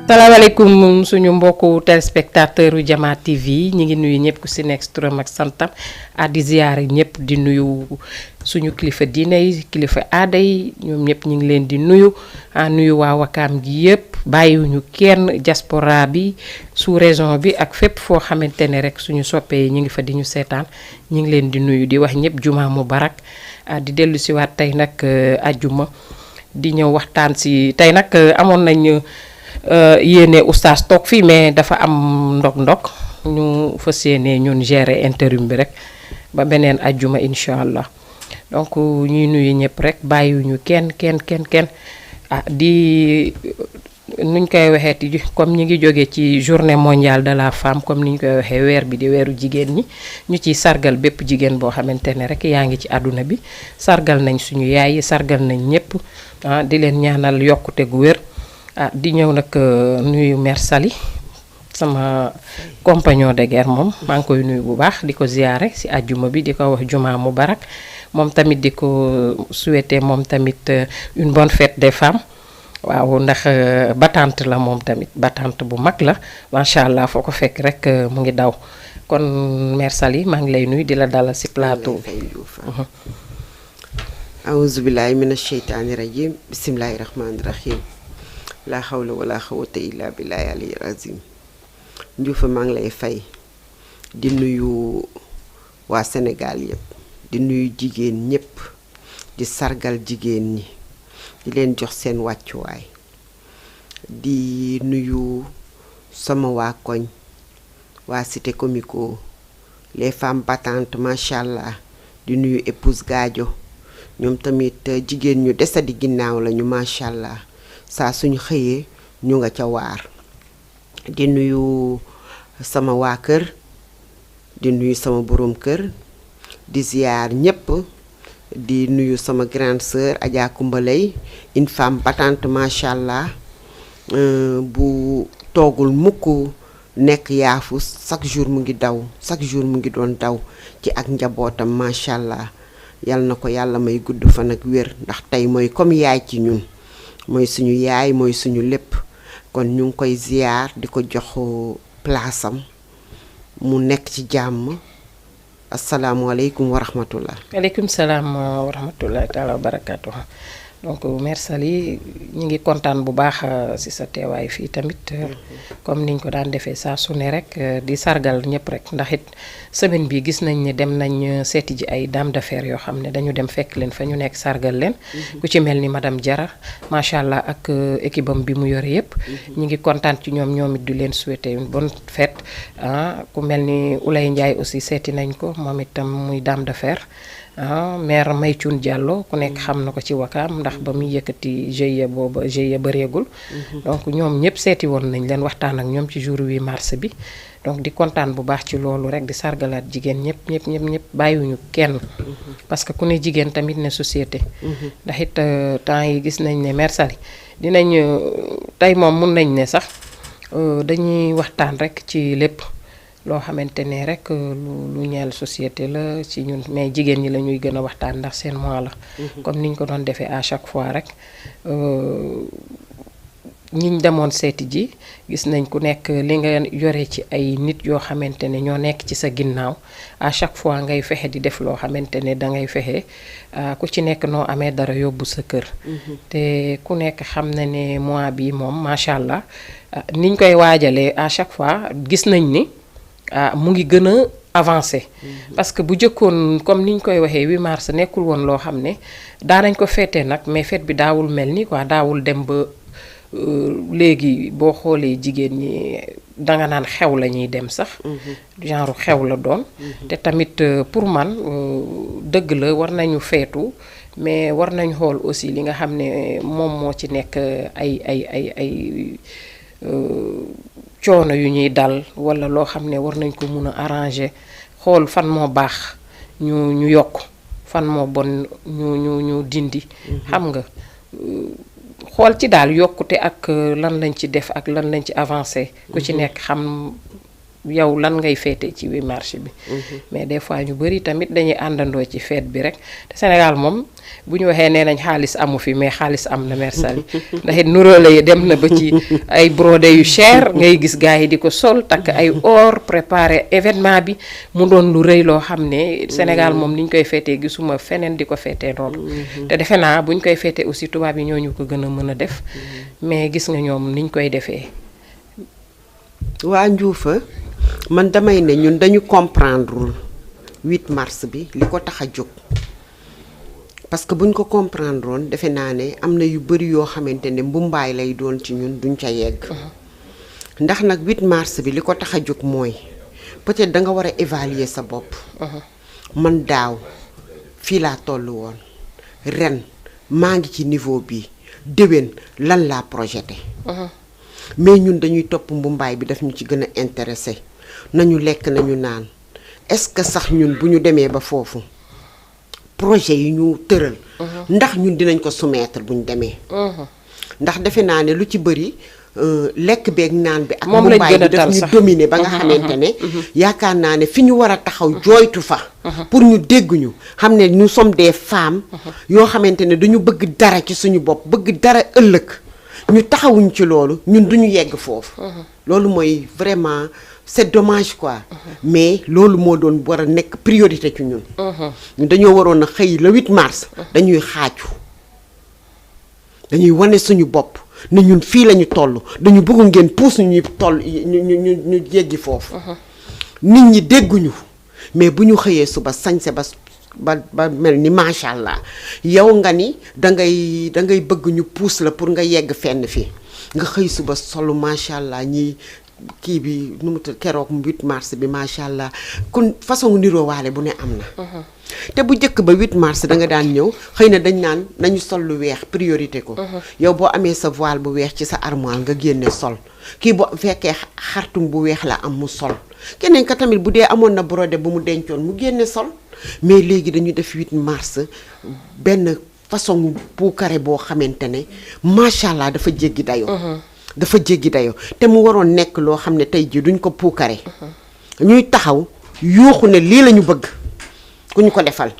salaamaaleykum suñu mbokku téléspectateur u Diama TV ñi ngi nuyu ñëpp ku si nekk turam ak santam di ziyaare ñëpp di nuyu suñu kilifa diine yi kilifa aada yi ñoom ñëpp ñi ngi leen di nuyu nuyu waa Wakaam gi yëpp bàyyiwuñu kenn diaspora bi sous région bi ak fépp foo xamante ne rek suñu soppee yi ñu ngi fa di ñu seetaan ñi ngi leen di nuyu di wax ñëpp juma mubarak di dellu si waat tey nag ajjuma di ñëw waxtaan si tey nag amoon nañ yéene oustaz toog fii mais dafa am ndog-ndog ñu fas yéene ñun gérer intérim bi rek ba beneen ajjuma incha allah donc ñuy nuyu ñëpp rek bàyyiwuñu kenn di nuñ koy waxeeti comme ñi ngi jóge ci journée mondiale de la femme comme ni ñu koy waxee weer bi di weeru jigéen ñi ñu ciy sargal bépp jigéen boo xamante ne rek yaa ngi ci àdduna bi sargal nañ suñu yaay yi sargal nañ ñëpp di leen ñaanal yokkute gu wér. Di ñëw nag nuyu Mère Sali sama compagnon de guerre moom maa ngi koy nuyu bu baax di ko ziyaare si àjjuma bi di ko wax juma mubarak moom tamit di ko souhaiter moom tamit une bonne fête des femmes waaw ndax battante la moom tamit battante bu mag la macha allah foo ko fekk rek mu ngi daw kon Mère Sali maa ngi lay nuyu di la dalal si plateau bi. Auzu billahi mina sheytaani rajim bismillahi rahmaani rahim. La hawla wala xawata illa billahi aliyyil azim. Njuufa maa ngi lay fay di nuyu waa Sénégal yëpp di nuyu jigéen ñëpp di sargal jigéen ñi di leen jox seen wàccuwaay di nuyu sama waa koñ waa cité comico les femmes battantes macha allah di nuyu épouse Gadio ñoom tamit jigéen ñu desadi ginnaaw lañu macha allah. saa suñu xëyee ñu nga ca waar di nuyu sama waa kër di nuyu sama borom kër di ziyaar ñépp di nuyu sama grande sœur Adja Kumbalay une femme battante macha allah bu toogul mukk nekk yaafus chaque jour mu ngi daw chaque jour mu ngi doon daw ci ak njabootam macha allah yal na ko yàlla may gudd fan ak wér ndax tey mooy comme yaay ci ñun. mooy suñu yaay mooy suñu lépp kon ñu ngi koy ziyaar di ko jox place am mu nekk ci jàmm asalaamualeykum wa rahmatullah. waaleykum salaam wa rahmatullah taala wa barakaatu. donc Mère Sali ñu ngi kontaan bu baax ci sa teewaay fii tamit comme niñ ko daan defee saa su ne rek di sargal ñëpp rek ndax it semaine bi gis nañ ne dem nañ seeti ji ay dame d'affaires yoo xam ne dañu dem fekk leen fa ñu nekk sargal leen ku ci mel ni madame Diarra macha allah ak équipe am bi mu yore yëpp ñu ngi kontaan ci ñoom it di leen souhaiter une bonne fête ku mel ni Oulay Ndiaye aussi seeti nañ ko moom itam muy dame d'affaires maire Maycune Diallo ku nekk xam na ko ci Wakaam ndax ba muy yëkkati GIE booba GIE bëreegul donc ñoom ñëpp seeti woon nañ leen waxtaan ak ñoom ci jour 8 mars bi donc di kontaan bu baax ci loolu rek di sargalaat jigéen ñëpp bàyyiwuñu kenn parce que ku ne jigéen tamit ne société ndax it temps yi gis nañ ne Mère Sali dinañ tey moom mun nañ ne sax dañuy waxtaan rek ci lépp loo xamante ne rek lu ñeel société la ci ñun mais jigéen ñi la ñuy gën a waxtaan ndax seen mois la comme niñ ko doon defee à chaque fois rek ñiñ demoon seeti ji gis nañ ku nekk li nga yore ci ay nit yoo xamante ne ñoo nekk ci sa ginnaaw à chaque fois ngay fexe di def loo xamante ne dangay fexe ku ci nekk noo amee dara yóbbu sa kër te ku nekk xam na ne mois bi moom macha allah niñ koy waajalee à chaque fois gis nañ ni mu ngi gën a avancé parce que bu jëkkoon comme niñ koy waxee 8 mars nekkul woon loo xam ne daanañ ko feetee nag mais fête bi daawul mel ni quoi daawul dem ba léegi boo xoolee jigéen ñi danga naan xew la ñuy dem sax genre xew la doon te tamit pour man dëgg la war nañu feetu mais war nañ xool aussi li nga xam ne moom moo ci nekk ay coono yu ñuy dal walla loo xam ne war nañ ko mun a arranger xool fan moo baax ñu yokk fan moo bon ñu dindi xam nga xool ci daal yokkute ak lan lañ ci def ak lan lañ ci avancé ku ci nekk xam yow lan ngay féete ci 8 mars bi. mais des fois ñu bari tamit dañuy àndandoo ci fête bi rek te Sénégal moom bu ñu waxee nee nañ xaalis amu fi mais xaalis am na mersali ndax it nuróole yi dem na ba ci ay brodé yu cher ngay gis gars yi di ko sol takk ay or préparer événement bi mu doon lu rëy loo xam ne Sénégal moom ni ñu koy féetee gisuma feneen di ko féetee noonu. te defe naa bu ñu koy féetee aussi tubaab yi ñoo ñu ko gën a mën a def mais gis nga ñoom ni ñu koy defee. waa Njuufa man damay ne ñun dañu comprendre 8 mars bi li ko tax a jóg parce que buñ ko comprendre woon defe naa ne am na yu bari yoo xamante ne mbumbaay lay doon ci ñun duñ ca yegg ndax nag 8 mars bi li ko tax a jóg mooy peut-être da nga war a évaluer sa bopp. man daaw fii laa toll woon ren maa ngi ci niveau bi déwén lan laa projeté. mais ñun dañuy topp mbumbaay bi daf ñu ci gën a intéressé nañu lekk nañu naan est-ce que sax ñun bu ñu demee ba foofu projet yi ñu tëral ndax ñun dinañ ko soumettre bu ñu demee ndax defe naa ne lu ci bëri lekk beeg naan bi ak mbumbaay bi daf ñu dominer ba nga xamante ne yaakaar naa ne fi ñu war a taxaw jooytu fa pour ñu dégg ñu xam ne nous sommes des femmes yoo xamante ne dañu bëgg dara ci suñu bopp bëgg dara ëllëg ñu taxawuñ ci loolu ñun duñu yegg foofu loolu mooy vraiment c'est dommage quoi mais loolu moo doon war a nekk priorité ci ñun ñun dañoo waroon a xëy le 8 mars dañuy xaaju dañuy wane suñu bopp ne ñun fii lañu toll dañu bëgg ngeen puus ñuy toll ñu yeggi foofu nit ñi dégguñu mais bu ñu xëyee suba sañse ba mel ni macha allah yow nga ni dangay bëgg ñu puus la pour nga yegg fenn fii nga xëy suba solu macha allah ñi kii bi nu mu tudd keroog 8 mars bi macha allah kon façon niroo waale bu ne am na. te bu njëkk ba 8 mars da nga daan ñëw xëy na dañ naan nañu sol lu weex priorité ko. yow boo amee sa voile bu weex ci sa armoire nga génne sol kii boo fekkee xartum bu weex la am mu sol keneen ka tamit bu dee amoon na brodé bu mu dencoon mu génne sol. mais léegi dañu def 8 mars benn façon puukare boo xamante ne macha allah dafa jéggi dayoo. dafa jéggi dayoo te mu waroon nekk loo xam ne tey jii duñ ko puukare. ñuy taxaw yuuxu ne lii la ñu bëgg ku ñu ko defal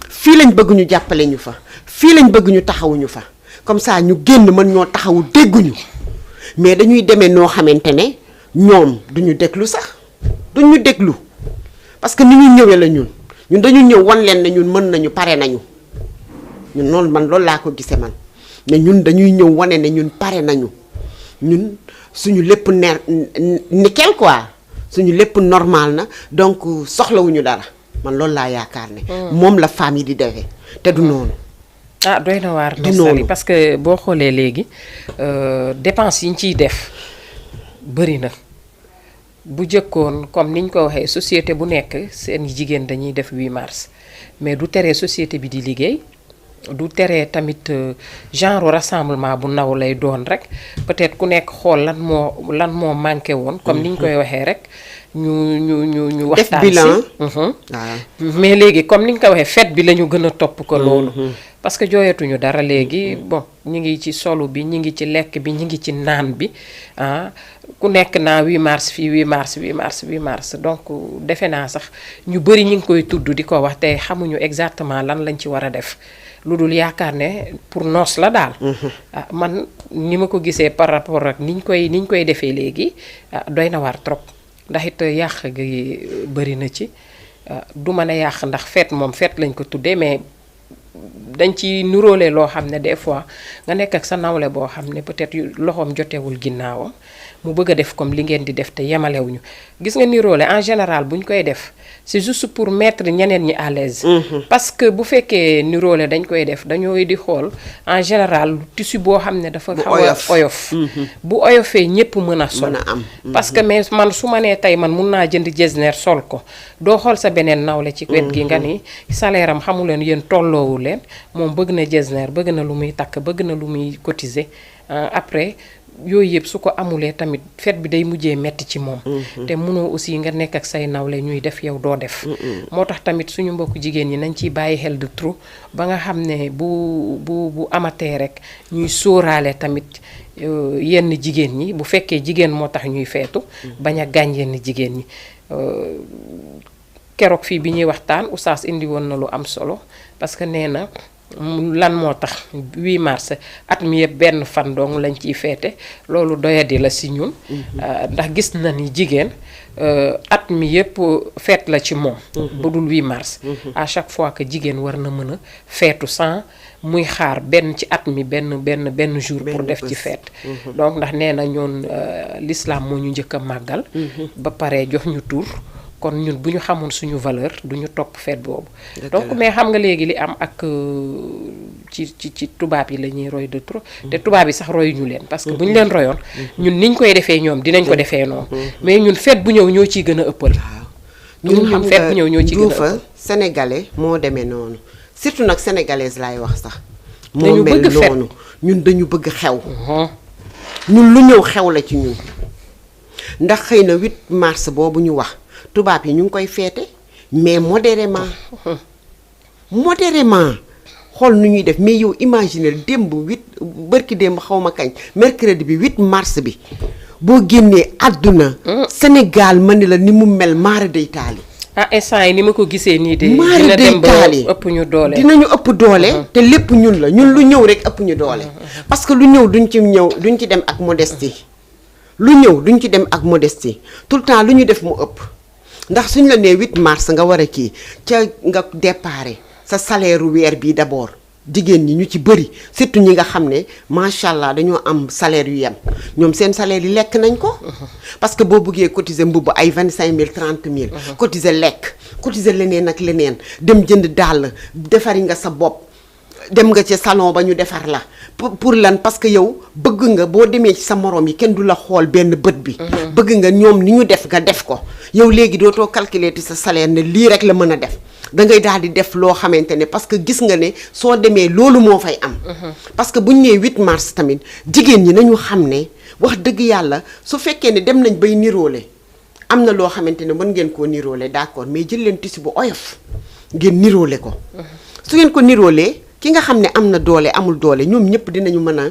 fii lañ bëgg ñu jàppale ñu fa fii lañ bëgg ñu taxawuñu fa comme ça ñu génn mën ñoo taxawu dégguñu mais dañuy demee noo xamante ne ñoom duñu déglu sax duñu déglu parce que ni ñu ñëwee la ñun dañu ñëw wan leen ne ñun mën nañu pare nañu ñun noonu man loolu laa ko gisee man ne ñun dañuy ñëw wane ne ñun pare nañu ñun suñu lépp nickel quoi suñu lépp normal na donc soxlawuñu dara man loolu laa yaakaar ne. moom la femme yi di defee te du noonu. ah doy na waar. du noonu parce que boo xoolee léegi dépense yi ñu ciy def bëri na. bu jëkkoon comme niñ ko waxee société bu nekk seen jigéen dañuy def 8 mars mais du teree société bi di liggéey du teree tamit genre rassemblement bu ndaw lay doon rek peut-être ku nekk xool lan moo manqué woon comme niñ koy waxee rek ñu waxtaan si mais léegi comme niñ ko waxee fête bi la ñu gën a topp ko loolu parce que jooyatuñu dara léegi bon ñu ngi ci solu bi ñu ngi ci lekk bi ñu ngi ci naan bi ku nekk naa 8 mars fii 8 mars 8 mars 8 mars donc defe naa sax ñu bëri ñu ngi koy tudd di ko wax te xamuñu exactement lan lañ ci war a def lu dul yaakaar ne pour noos la daal. man ni ma ko gisee par rapport ak niñ koy defee léegi doy na waar trop ndax it yàq gi bëri na ci du mën a yàq ndax fête moom fête lañ ko tuddee mais. dañ ci nuróole loo xam ne des fois nga nekk ak sa nawle boo xam ne peut-être loxoom jotewul ginnaawam mu bëgg a def comme li ngeen di def te yemalewuñu gis nga niróole en général bu ñu koy def c'est juste pour mettre ñeneen ñi à l'aise parce que bu fekkee niróole dañ koy def dañooy di xool en général tissu boo xam ne dafa xaw a oyof bu oyofee ñépp mën a sol parce que mais man su ma nee tey man mun naa jënd jesner sol ko doo xool sa beneen nawle ci wet gi nga ni salaire am xamu leen yéen tolloowu leen moom bëgg na jesner bëgg na lu muy takk bëgg na lu muy cotiser après yooyu yëpp su ko amulee tamit fête bi day mujjee metti ci moom. te mënoo aussi nga nekk ak say nawle ñuy def yow doo def. moo tax tamit suñu mbokku jigéen ñi nañ ciy bàyyi xel de trop ba nga xam ne bu amatee rek ñuy sóoraale tamit yenn jigéen ñi bu fekkee jigéen moo tax ñuy feetu. bañ a gaañ yenn jigéen ñi. keroog fii bi ñuy waxtaan oustaz indi woon na lu am solo parce que nee na lan moo tax 8 mars at mi yëpp benn fan dong lañ ciy feete loolu doyadi la si ñun. ndax gis na ni jigéen at mi yëpp feet la ci moom. bu dul 8 mars. à chaque fois que jigéen war na mën a feetu sans muy xaar benn ci at mi benn jour pour def ci feet. donc ndax nee na ñoon l'islam moo ñu njëkk a màggal. ba pare jox ñu tur. kon ñun bu ñu xamoon suñu valeur du ñu topp fête boobu. donc mais xam nga léegi li am ak ci tubaab yi la ñuy roy de trop. te tubaab yi sax royuñu leen parce que bu ñu leen royoon. ñun niñ koy defee ñoom dinañ ko defee noonu. mais ñun fête bu ñëw ñoo ciy gën a ëppal. ñun fête bu ñëw ñoo ciy gën a ëppal. sénégalais moo demee noonu surtout nag sénégalaise laay wax sax. dañu bëgg moo mel noonu ñun dañu bëgg xew. ñun lu ñëw xew la ci ñun. ndax xëy na 8 mars boobu ñu wax. tubaab yi ñu ngi koy feete mais modérément xool nu ñuy def mais yow imaginer démb bërki démb xawma kañ mercredi bi 8 mars bi boo génnee àdduna Sénégal ma ni la ni mu mel maara day taali instant yi ni ma ko gisee nii de maara day taali ëpp ñu doole dinañu ëpp doole te lépp ñun la ñun lu ñëw rek ëpp ñu doole parce que lu ñëw duñ ci dem ak modestie lu ñëw duñ ci dem ak modestie tout le temps lu ñu def mu ëpp ndax suñ la nee 8 mars nga war a kii ca nga déparé sa salaire weer bi d'abord jigéen ñi ñu ci bëri surtout ñi nga xam ne macha allah dañoo am salaire yu yem ñoom seen salaire yi lekk nañ ko. parce que boo bëggee cotiser mbubb ay 25000 30000. cotiser lekk cotiser leneen ak leneen dem jënd dàll defari nga sa bopp. dem nga ci salon ba ñu defar la pour lan parce que yow bëgg nga boo demee ci sa morom yi kenn du la xool benn bët bi. bëgg nga ñoom ni ñu def nga def ko yow léegi dootoo calculer ci sa salaire ne lii rek la mën a def da ngay daal di def loo xamante ne parce que gis nga ne soo demee loolu moo fay am. parce que bu ñu nee 8 mars tamit jigéen ñi nañu xam ne wax dëgg yàlla su fekkee ne dem nañ bay niroole am na loo xamante ne mën ngeen koo niroole d'accord mais jël leen tissu bu oyof ngeen niroole ko. su ngeen ko niroolee. ki nga xam ne am na doole amul doole ñoom ñëpp dinañu mën a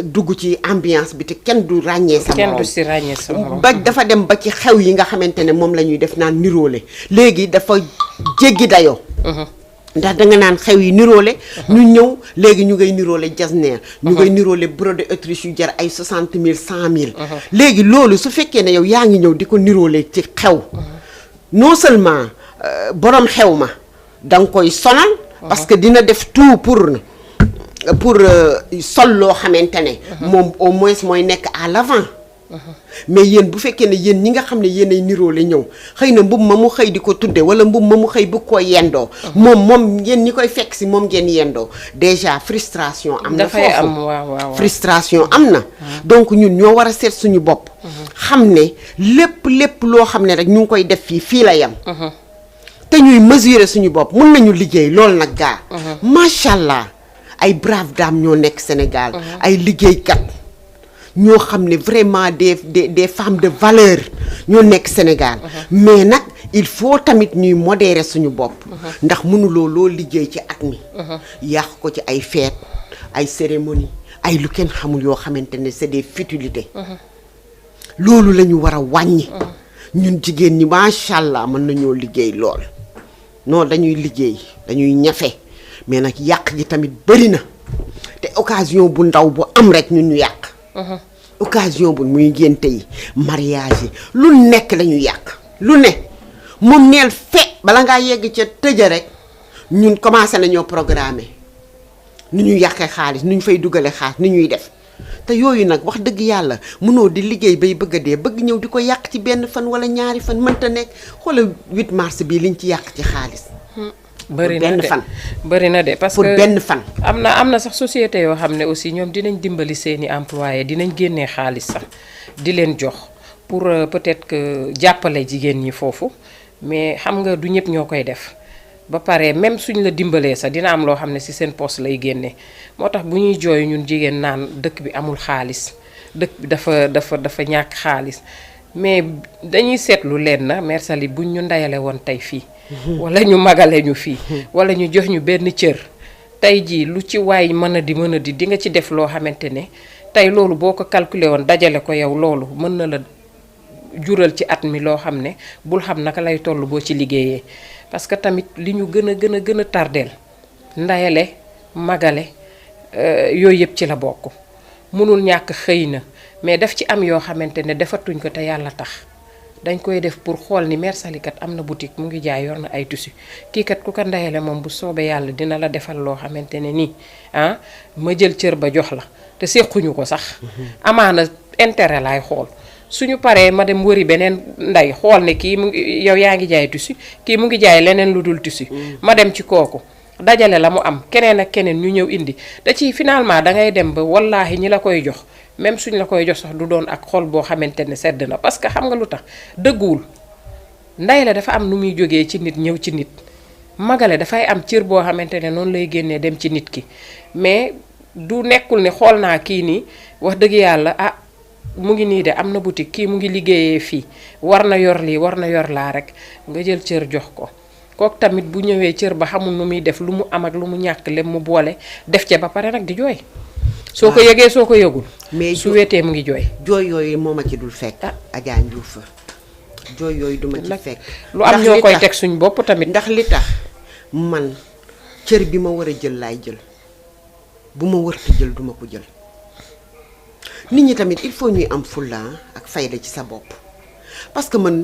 dugg ci ambiance bi te kenn du ràññee sa morom kenn du si ràññee sa morom ba dafa dem ba ci xew yi nga xamante ne moom la ñuy def naan niroole léegi dafa jéggi dayoo. ndax danga naan xew yi niroole. ñu ñëw léegi ñu ngay niroole jasneer ñu ngay niroole brodé autriche yu jar ay 60000 100000. léegi loolu su fekkee ne yow yaa ngi ñëw di ko niroole ci xew. non seulement borom xew ma da nga koy sonal. parce que dina def tout pour sol loo xamante ne. moom au moins mooy nekk à l'avant. mais yéen bu fekkee ne yéen ñi nga xam ne yéenay niroole ñëw xëy na mbub ma mu xëy di ko tudde wala mbub ma mu xëy bëgg koo yendoo. moom yéen ñi koy fekk si moom ngeen yendoo déjà frustration am na foofu dafay am waaw frustration am na. donc ñun ñoo war a seet suñu bopp. xam ne lépp loo xam ne rek ñu ngi koy def fii la yem. te ñuy mesurer suñu bopp mun nañu liggéey loolu nag gaa. macha allah ay brave dames ñoo nekk Sénégal. ay liggéeykat ñoo xam ne vraiment des femmes de valeur ñoo nekk Sénégal. mais nag il faut tamit ñuy modérer suñu bopp. ndax mënuloo loo liggéey ci at mi. yàq ko ci ay fête ay cérémonie ay lu kenn xamul yoo xamante ne c'est des futilités. loolu la ñu war a wàññi. ñun jigéen ñi macha allah mën nañoo liggéey lool. non dañuy liggéey dañuy ñafe mais nag yàq ji tamit bëri na te occasion bu ndaw bu am rek ñun ñu yàq. occasion bu muy ngénte yi mariage yi lu nekk lañu yàq lu ne moom neel bala ngaa yegg ca tëja rek ñun commencé nañoo programmer nu ñu yàqee xaalis nu ñu fay dugale xaalis ni ñuy def te yooyu nag wax dëgg yàlla mënoo di liggéey bay bëgg a dee bëgg ñëw di ko yàq ci benn fan wala ñaari fan mënta nekk xoolal 8 mars bii liñ ci yàq ci xaalis. bëri na de benn fan. bëri na de parce que pour benn fan. am na sax société yoo xam ne aussi ñoom dinañ dimbali seeni employés dinañ génnee xaalis sax di leen jox pour peut-être que jàppale jigéen ñi foofu mais xam nga du ñëpp ñoo koy def. ba pare même suñ la dimbalee sax dina am loo xam ne ci seen poste lay génne moo tax bu ñuy jooy ñun jigéen naan dëkk bi amul xaalis dëkk bi dafa ñàkk xaalis mais dañuy seetlu leen na Mère Sali buñ ñu ndayale woon tey fii wala ñu magale ñu fii wala ñu jox ñu benn cër tey jii lu ci waay mën a di nga ci def loo xamante ne tey loolu boo ko calculer woon dajale ko yow loolu mën na la jural ci at mi loo xam ne bul xam naka lay toll boo ci liggéeyee parce que tamit li ñu gën a tardeel ndayale magale yooyu yëpp ci la bokk mënul ñàkk xëy na mais daf ci am yoo xamante ne defatuñ ko te yàlla tax dañ koy def pour xool ni Mère Sali kat am na boutique mu ngi jaay yor na ay tissu kii kat ku ko ndayale moom bu soobee yàlla dina la defal loo xamante ne nii ah ma jël cër ba jox la te séquñu ko sax amaana intérêt laay xool suñu paree ma dem wëri beneen nday xool ne kii mu ngi yow yaa ngi jaay tissu kii mu ngi jaay leneen lu dul tissu ma dem ci kooku dajale la mu am keneen ak keneen ñu ñëw indi da ci finalement da ngay dem ba wallaahi ñi la koy jox même suñ la koy jox sax du doon ak xol boo xamante ne sedd na parce que xam nga lu tax dëgguwul nday la dafa am nu muy jógee ci nit ñëw ci nit magale dafay am cër boo xamante ne noonu lay génnee dem ci nit ki mais du nekkul ne xool naa kii nii wax dëgg yàlla ah mu ngi nii de am na boutique kii mu ngi liggéeyee fii war na yor lii war na yor laa rek nga jël cër jox ko kooku tamit bu ñëwee cër ba xamul nu muy def lu mu am ak lu mu ñàkk lem mu boole def ca ba pare nag di jooy soo ko yëgee soo ko yëgul mais su wetee mu ngi jooy yooyu moo ma ci dul fekk Adja Ndiouf jooy yooyu duma ci fekk lu am ñoo koy teg suñ bopp tamit ndax li tax man cër bi ma war a jël laay jël bu ma wërta jël duma ko jël nit ñi tamit il faut ñuy am fulla ak fayda ci sa bopp parce que man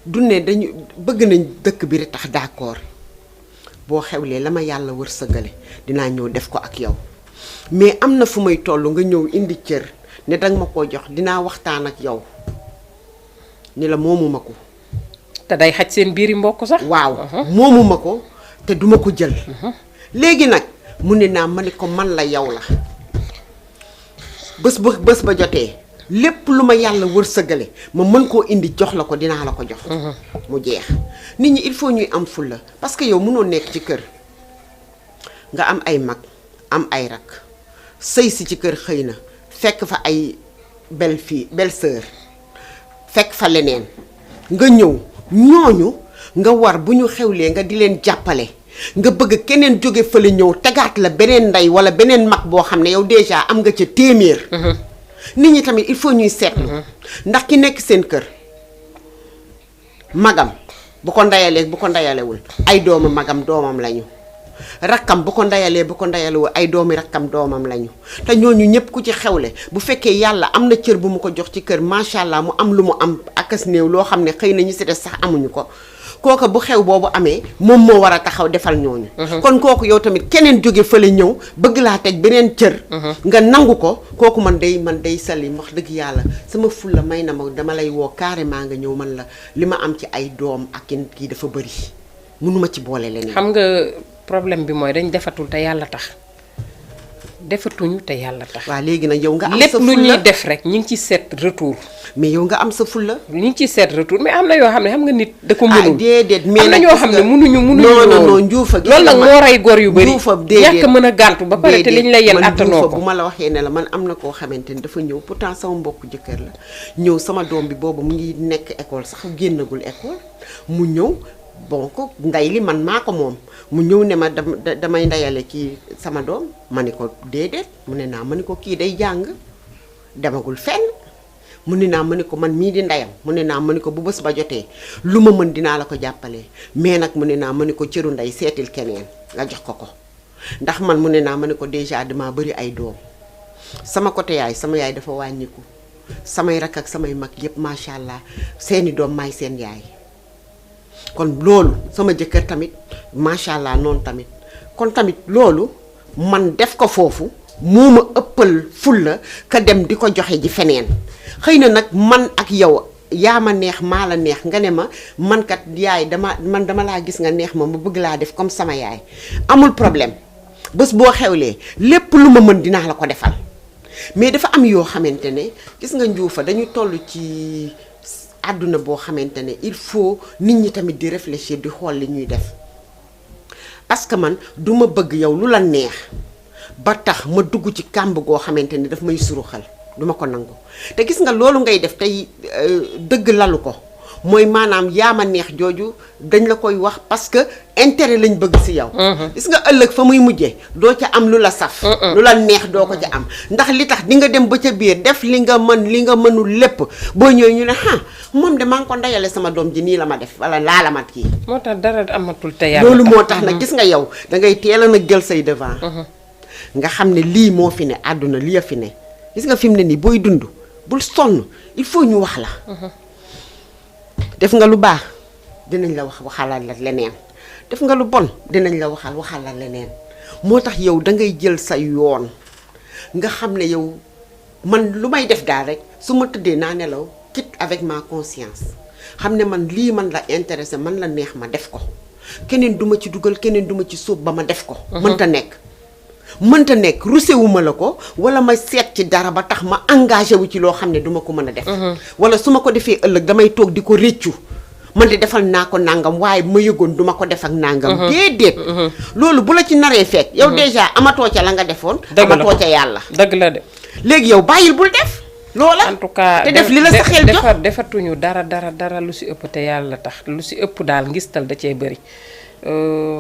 du ne dañu bëgg nañ dëkk bi rek tax d'accord boo xewlee la ma yàlla wërsëgale dinaa ñëw def ko ak yow mais am na fu may toll nga ñëw indi cër ne danga ma koo jox dinaa waxtaan ak yow ni la moomuma ko te day xaj seen biiri mbokk sax waaw moomuma ko te duma ko jël léegi nag mu ne naa ma ne ko man la yow la bés ba jotee lépp lu ma yàlla wërsëgale ma mën koo indi jox la ko dinaa la ko jox mu jeex nit ñi il faut ñuy am fulla parce que yow mënoo nekk ci kër nga am ay mag am ay rak sëy si ci kër xëy na fekk fa ay belle-sœur fekk fa leneen nga ñëw ñooñu nga war bu ñu xewlee nga di leen jàppale nga bëgg keneen jóge fële ñëw tegaat la beneen ndey wala beneen mag boo xam ne yow déjà am nga ca téeméer nit ñi tamit il faut ñuy seetlu ndax ki nekk seen kër magam bu ko ndayalee bu ko ndayalewul ay doomu magam doomam lañu rakkam bu ko ndayalee bu ko ndayalewul ay doomi rakkam doomam lañu te ñooñu ñëpp ku ci xewle bu fekkee yàlla am na cër bu mu ko jox ci kër macha allah mu am lu mu am akas néew loo xam ne xëy na ñu si des sax amuñu ko kooka bu xew boobu amee moom moo war a taxaw defal ñooñu kon kooku yow tamit keneen jóge fële ñëw bëgg laa teg beneen cër nga nangu ko kooku man day Sali wax dëgg yàlla sama fulla may na ma dama lay woo carrément nga ñëw man la li ma am ci ay doom ak kii dafa bëri mënuma ci boole leneen xam nga problème bi mooy dañ defatul te yàlla tax defatuñu te yàlla tax waaw léegi nag yow nga am lépp sa lu fulla ñuy def rek ñu ngi ci seet retour mais yow nga am sa fulla ñu ngi ci seet retour mais am na yoo xam ne xam nga nit da ko mënul déedéet mais am na ñoo xam ne mënuñu non njuufa loolu nag moo rey góor yu bëri njuufa déedéet ñàkk mën a gàntu ba pare te liñ lay yen attanoo ko bu ma la waxee ne la man am na koo xamante ni dafa ñëw pourtant sama mbokk jëkkër la ñëw sama doom bi boobu mu ngi nekk école sax génnagul école mu ñëw bon ko nday li man maa ko moom mu ñëw ne ma damay ndayale kii sama doom ma ni ko déedéet mu ne naa ma ni ko kii day jàng demagul fenn mu ne naa ma ni ko man mii di ndayam mu ne naa ma ni ko bu bés ba jotee lu ma mën dinaa la ko jàppale mais nag mu ne naa ma ni ko cëru nday seetil keneen nga jox ko ndax man mu ne naa ma ni ko déjà dama bëri ay doom sama côté yaay sama yaay dafa wàññiku samay rakk ak samay mag yépp macha allah seeni doom maay seen yaay kon loolu sama jëkkër tamit macha allah noonu tamit kon tamit loolu man def ko foofu moo ma ëppal fulla ka dem di ko joxe ji feneen xëy na nag man ak yow yaa ma neex maa la neex nga ne ma man kat yaay dama laa gis nga neex ma bëgg laa def comme sama yaay amul problème bés boo xewlee lépp lu ma mën dinaa la ko defal mais dafa am yoo xamante ne gis nga njuufa dañu toll ci àdduna boo xamante ne il faut nit ñi tamit di réfléchir di xool li ñuy def parce que man duma bëgg yow lu la neex ba tax ma dugg ci kàmb goo xamante ne daf may suruxal duma ko nangu te gis nga loolu ngay def tey dëgg lalu ko mooy maanaam yaama neex jooju dañ la koy wax parce que intérêt lañ bëgg ci yow. gis nga ëllëg fa muy mujjee doo ca am lu la saf. lu la neex doo ko ca am ndax li tax di nga dem ba ca biir def li nga mën li nga mënul lépp boo ñëwee ñu ne moom de maa ngi ko ndayale sama doom ji nii la ma def wala laa la mat kii. moo tax dara amatul te yàlla loolu moo tax nag gis nga yow da ngay teel a nag jël say devant. nga xam ne lii moo fi ne àdduna lii a fi ne gis nga fi mu ne nii booy dund bul sonn il faut ñu wax la. def nga lu baax dinañ la waxalal la leneen def nga lu bon dinañ la waxalal leneen moo tax yow da ngay jël sa yoon nga xam ne yow man lu may def daal rek su ma tëddee naa nelaw quitte avec ma conscience xam ne man lii man la intéressé man la neex ma def ko keneen duma ci dugal keneen duma ci sóob ba ma def ko. mënta nekk rusewuma la ko wala ma seet ci dara ba tax ma engagé wu ci loo xam ne duma ko mën a def. wala su ma ko defee ëllëg damay toog di ko réccu man de defal naa ko nangam waaye bu ma yëgoon duma ko def ak nangam. déedéet. loolu bu la ci naree fekk. yow déjà amatoo ca la nga defoon. amatoo ca yàlla. dëgg la de. léegi yow bàyyil bul def. loola en tout cas te def li la sa xel jox defatuñu dara lu si ëpp te yàlla tax lu si ëpp daal ngistal da cee bëri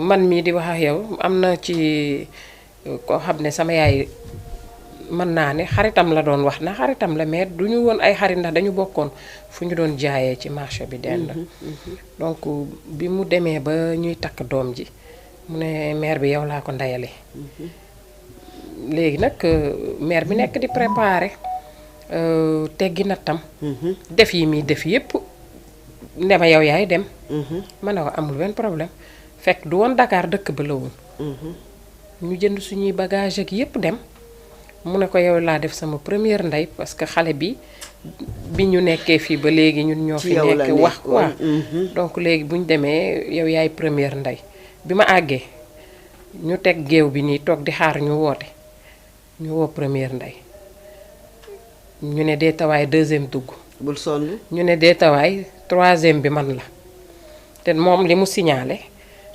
man mii di wax ak yow am na ci. koo xam ne sama yaay mën naa ne xaritam la doon wax na xaritam la mais du ñu woon ay xarit ndax dañu bokkoon fu ñu doon jaayee ci marché bi dend donc bi mu demee ba ñuy takk doom ji mu ne mère bi yow laa ko ndayale léegi nag mère bi nekk di préparer teggi nattam def yi muy def yépp ne ma yow yaay dem ma ne ko amul benn problème fekk du woon Dakar dëkk ba la woon ñu jënd suñuy bagage ak yépp dem mu ne ko yow laa def sama première ndey parce que xale bi ñu nekkee fii ba léegi ñun ñoo fi nekk wax quoi donc léegi bu ñu demee yow yaay première ndey bi ma àggee ñu teg géew bi nii toog di xaar ñu woote ñu woo première ndey ñu ne deetawaay deuxième dugg bul sonn ñu ne deetawaay troisième bi man la te moom li mu signalé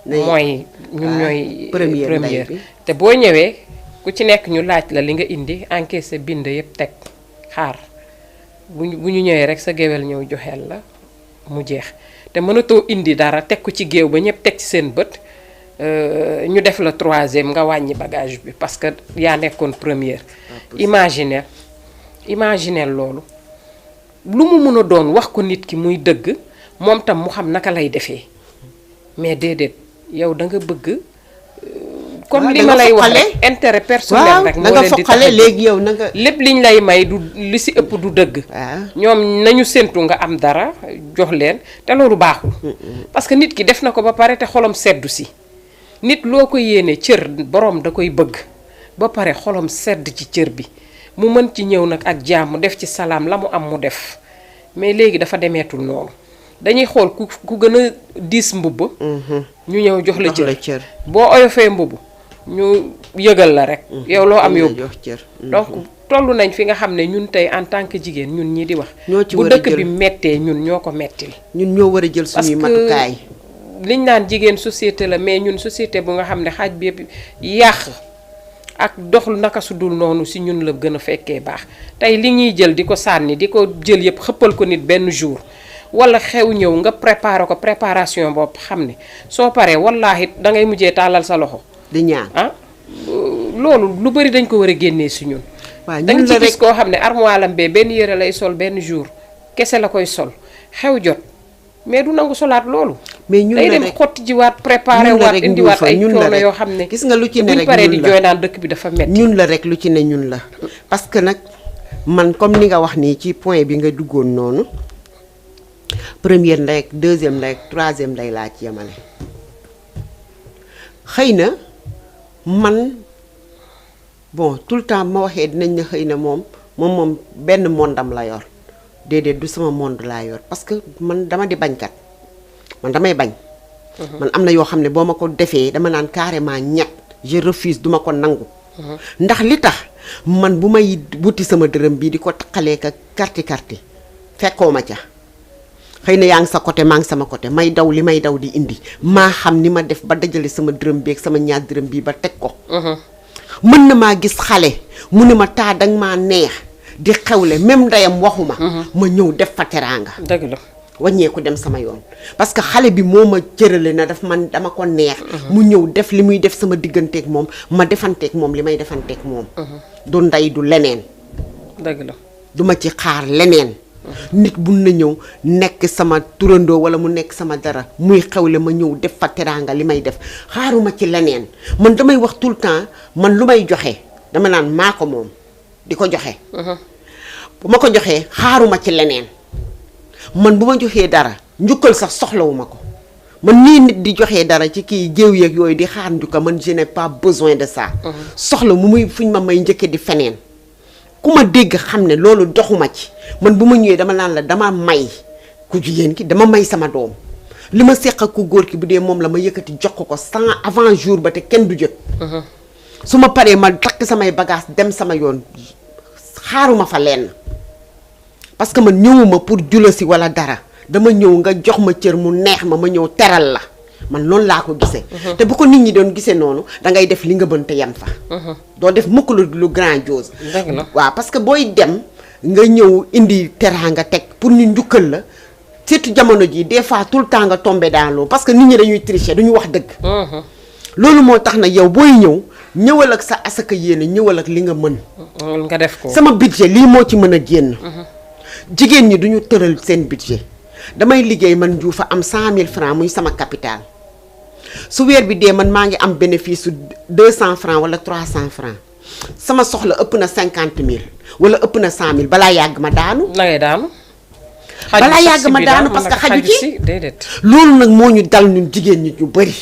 mooy ñun ñooy première te boo ñëwee ku ci nekk ñu laaj la li nga indi encaissé bind yëpp teg xaar bu ñu ñëwee rek sa géwél ñëw joxeel la mu jeex te mënatoo indi dara teg ko ci géew ba ñëpp teg ci seen bët ñu def la troisième nga wàññi bagage bi parce que yaa nekkoon première imaginel loolu lu mu mën a doon wax ko nit ki muy dëgg moom tam mu xam naka lay defee mais déedéet yow da nga bëgg comme li ma lay wax rek intérêt personnel rek moo leen di tax léegi yow na nga lépp liñ lay may du li si ëpp du dëgg ñoom nañu séntu nga am dara jox leen te loolu baaxul parce que nit ki def na ko ba pare te xolom seddu si nit loo ko yéene cër borom da koy bëgg ba pare xolom sedd ci cër bi mu mën ci ñëw nag ak jàmm def ci salaam la mu am mu def mais léegi dafa demeetul noonu dañuy xool ku gën a diis mbubb ñu ñëw jox la cër boo oyofee mbubb ñu yëgal la rek yow loo am yóbbu donc toll nañ fi nga xam ne ñun tey en tant que jigéen ñun ñi di wax bu dëkk bi mettee ñun ñoo ko mettil ñun ñoo war a jël suñuy matukaay liñ naan jigéen société la mais ñun société bu nga xam ne xaaj bi yëpp yàq ak doxul naka su dul noonu si ñun la gën a fekkee baax tey li ñuy jël di ko sànni di ko jël yëpp xëppal ko nit benn jour wala xew ñëw nga préparé ko préparation bopp xam ne soo paree wallaahi dangay mujjee tàllal sa loxo di ñaan loolu lu bari dañ ko war a génnee si ñun danga ci gis koo xam ne armoire am bee benn yëre lay sol benn jour kese la koy sol xew jot mais du nangu solaat loolu mais ñun day dem xotti jiwaat préparé waat indiwaat ay coono yoo xam ne gis nga lu ci ne rek paree di jooy naan dëkk bi dafa metti ñun la rek lu ci ne ñun la parce que nag man comme ni nga wax nii ci point bi nga duggoon noonu première ndey ak deuxième ndey ak troisième ndey laa ci yemale xëy na man bon tout le temps ma waxee dinañ ne xëy na moom benn mondam la yor déedéet du sama monde laa yor parce que man dama di bañkat man damay bañ man am na yoo xam ne boo ma ko defee dama naan carrément ñett je refuse duma ko nangu ndax li tax man bu may wuti sama dërëm bii di ko taqalee ka karti fekkoo ma ca xëy na yaa ngi sa côté maa ngi sama côté may daw li may daw di indi maa xam ni ma def ba dajale sama dërëm bi ak sama ñaar dërëm bii ba teg ko mën na maa gis xale mu ne ma taa danga maa neex di xewle même ndeyam waxuma ma ñëw def fa teraanga dëgg la wàññeeku dem sama yoon parce que xale bi moo ma cërale na daf man dama ko neex mu ñëw def li muy def sama digganteeg moom ma defanteeg moom li may defanteeg moom du ndey du leneen dëgg la du ma ci xaar leneen nit bu na ñëw nekk sama turandoo wala mu nekk sama dara muy xewle ma ñëw def fa teraanga li may def xaaruma ci leneen man damay wax tout le temps man lu may joxe dama naan maa ko moom di ko joxe bu ma ko joxee xaaruma ci leneen man bu ma joxee dara njukkal sax soxlawuma ko man nii nit di joxee dara ci kii géew yeeg yooyu di xaar njukka man je n'ai pas besoin de ça soxla mu muy fuñ ma may njëkke di feneen ku ma dégg xam ne loolu doxuma ci man bu ma ñëwee dama naan la dama may ku jigéen ki dama may sama doom li ma seq ak ku góor ki bu dee moom la ma yëkkati jox ko sans avant jour ba te kenn du jot su ma paree ma takk samay bagage dem sama yoon xaaruma fa lenn parce que man ñëwuma pour julasi wala dara dama ñëw nga jox ma cër mu neex ma ñëw teral la man loolu laa ko gisee te bu ko nit ñi doon gisee noonu dangay def li nga mën te yem fa doo def mukk lu grandiose waaw parce que booy dem nga ñëw indi teraanga teg pour ñu njukkal la surtout jamono ji des fois tout le temps nga tombé dans l'eau parce que nit ñi dañuy tricher duñu wax dëgg loolu moo tax na yow booy ñëwal ak sa asaka yéene ñëwal ak li nga mën nga def ko sama budget lii moo ci mën a génn jigéen ñi duñu tëral seen budget damay liggéey man juufa am 100 000 francs muy sama capital su weer bi dee man maa ngi am bénéfice su 200 francs wala 300 francs sama soxla ëpp na 50 000 wala ëpp na 100 000 balaa yàgg ma daanu. la ngay daanu. balaa yàgg ma daanu parce que xaju ci déedéet. loolu nag moo ñu dal ñun jigéen ñi ñu bëri.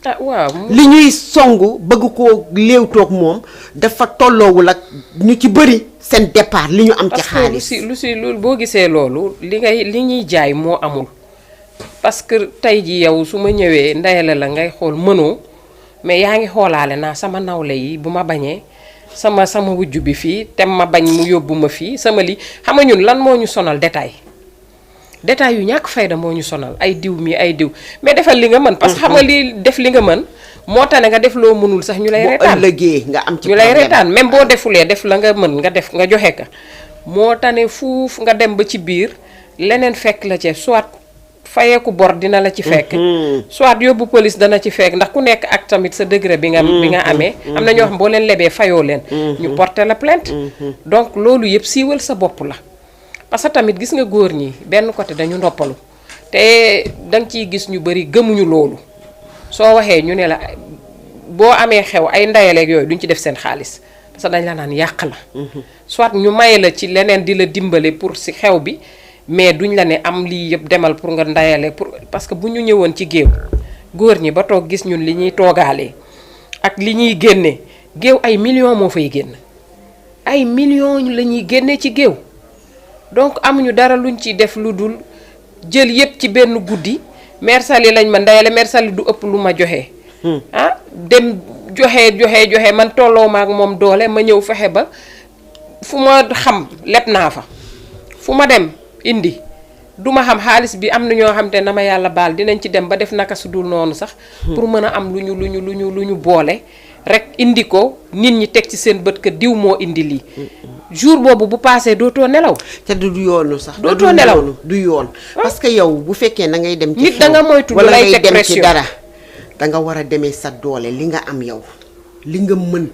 ah waaw. li ñuy songu bëgg koo léewtoog moom dafa tolloowul ak ñu ci bëri seen départ li ñu am ci xaalis. parce que lu si boo gisee loolu li ñuy jaay moo amul. parce que tey ji yow su ma ñëwee ndeyale la ngay xool mënoo mais yaa ngi xoolaale naa sama nawle yi bu ma bañee sama wujju bi fii tem ma bañ mu yóbbu ma fii sama li xam nga ñun lan moo ñu sonal détail yu ñàkk fayda moo ñu sonal ay diw mi ay diw mais defal li nga mën. parce que xam nga li def li nga mën moo tax ne nga def loo mënul sax ñu lay reetaan boo ëllëgee nga am ci ñu lay reetaan même boo defulee def la nga mën nga def nga joxe ka moo tax ne fuuf nga dem ba ci biir leneen fekk la ci soit fayeeku bor dina la ci fekk soit yóbbu police dana ci fekk ndax ku nekk ak tamit sa degré bi nga amee am na ñoo xam boo leen lebee fayoo leen ñu porter la plainte donc loolu yëpp siiwal sa bopp la parce que tamit gis nga góor ñi benn côté dañu noppalu te danga ciy gis ñu bari gëmuñu loolu soo waxee ñu ne la boo amee xew ay ndayaleeg yooyu duñ ci def seen xaalis parce que dañ la naan yàq la soit ñu maye la ci leneen di la dimbale pour si xew bi mais duñ la ne am lii yëpp demal pour nga ndayale pour parce que bu ñu ñëwoon ci géew góor ñi ba toog gis ñun li ñuy toogaalee ak li ñuy génne géew ay millions moo fay génn ay millions la ñuy génne ci géew donc amuñu dara luñ ciy def lu dul jël yëpp ci benn guddi mère Sali lañ ma ndayale mère Sali du ëpp lu ma joxe. ah dem joxe man tolloo ma ak moom doole ma ñëw fexe ba fu ma xam leb naa fa fu ma dem indi duma xam xaalis bi am na ñoo xam te na ma yàlla baal dinañ ci dem ba def naka su dul noonu sax pour mën a am lu ñu boole rek indi ko nit ñi teg ci seen bët ka diw moo indi lii jour boobu bu paasee dootoo nelaw te du yoonu sax dootoo nelaw du yoon parce que yow bu fekkee na ngay dem ci nit da nga moytu wala lay ngay teg dem pression ci dara danga war a demee sa doole li nga am yow li nga mën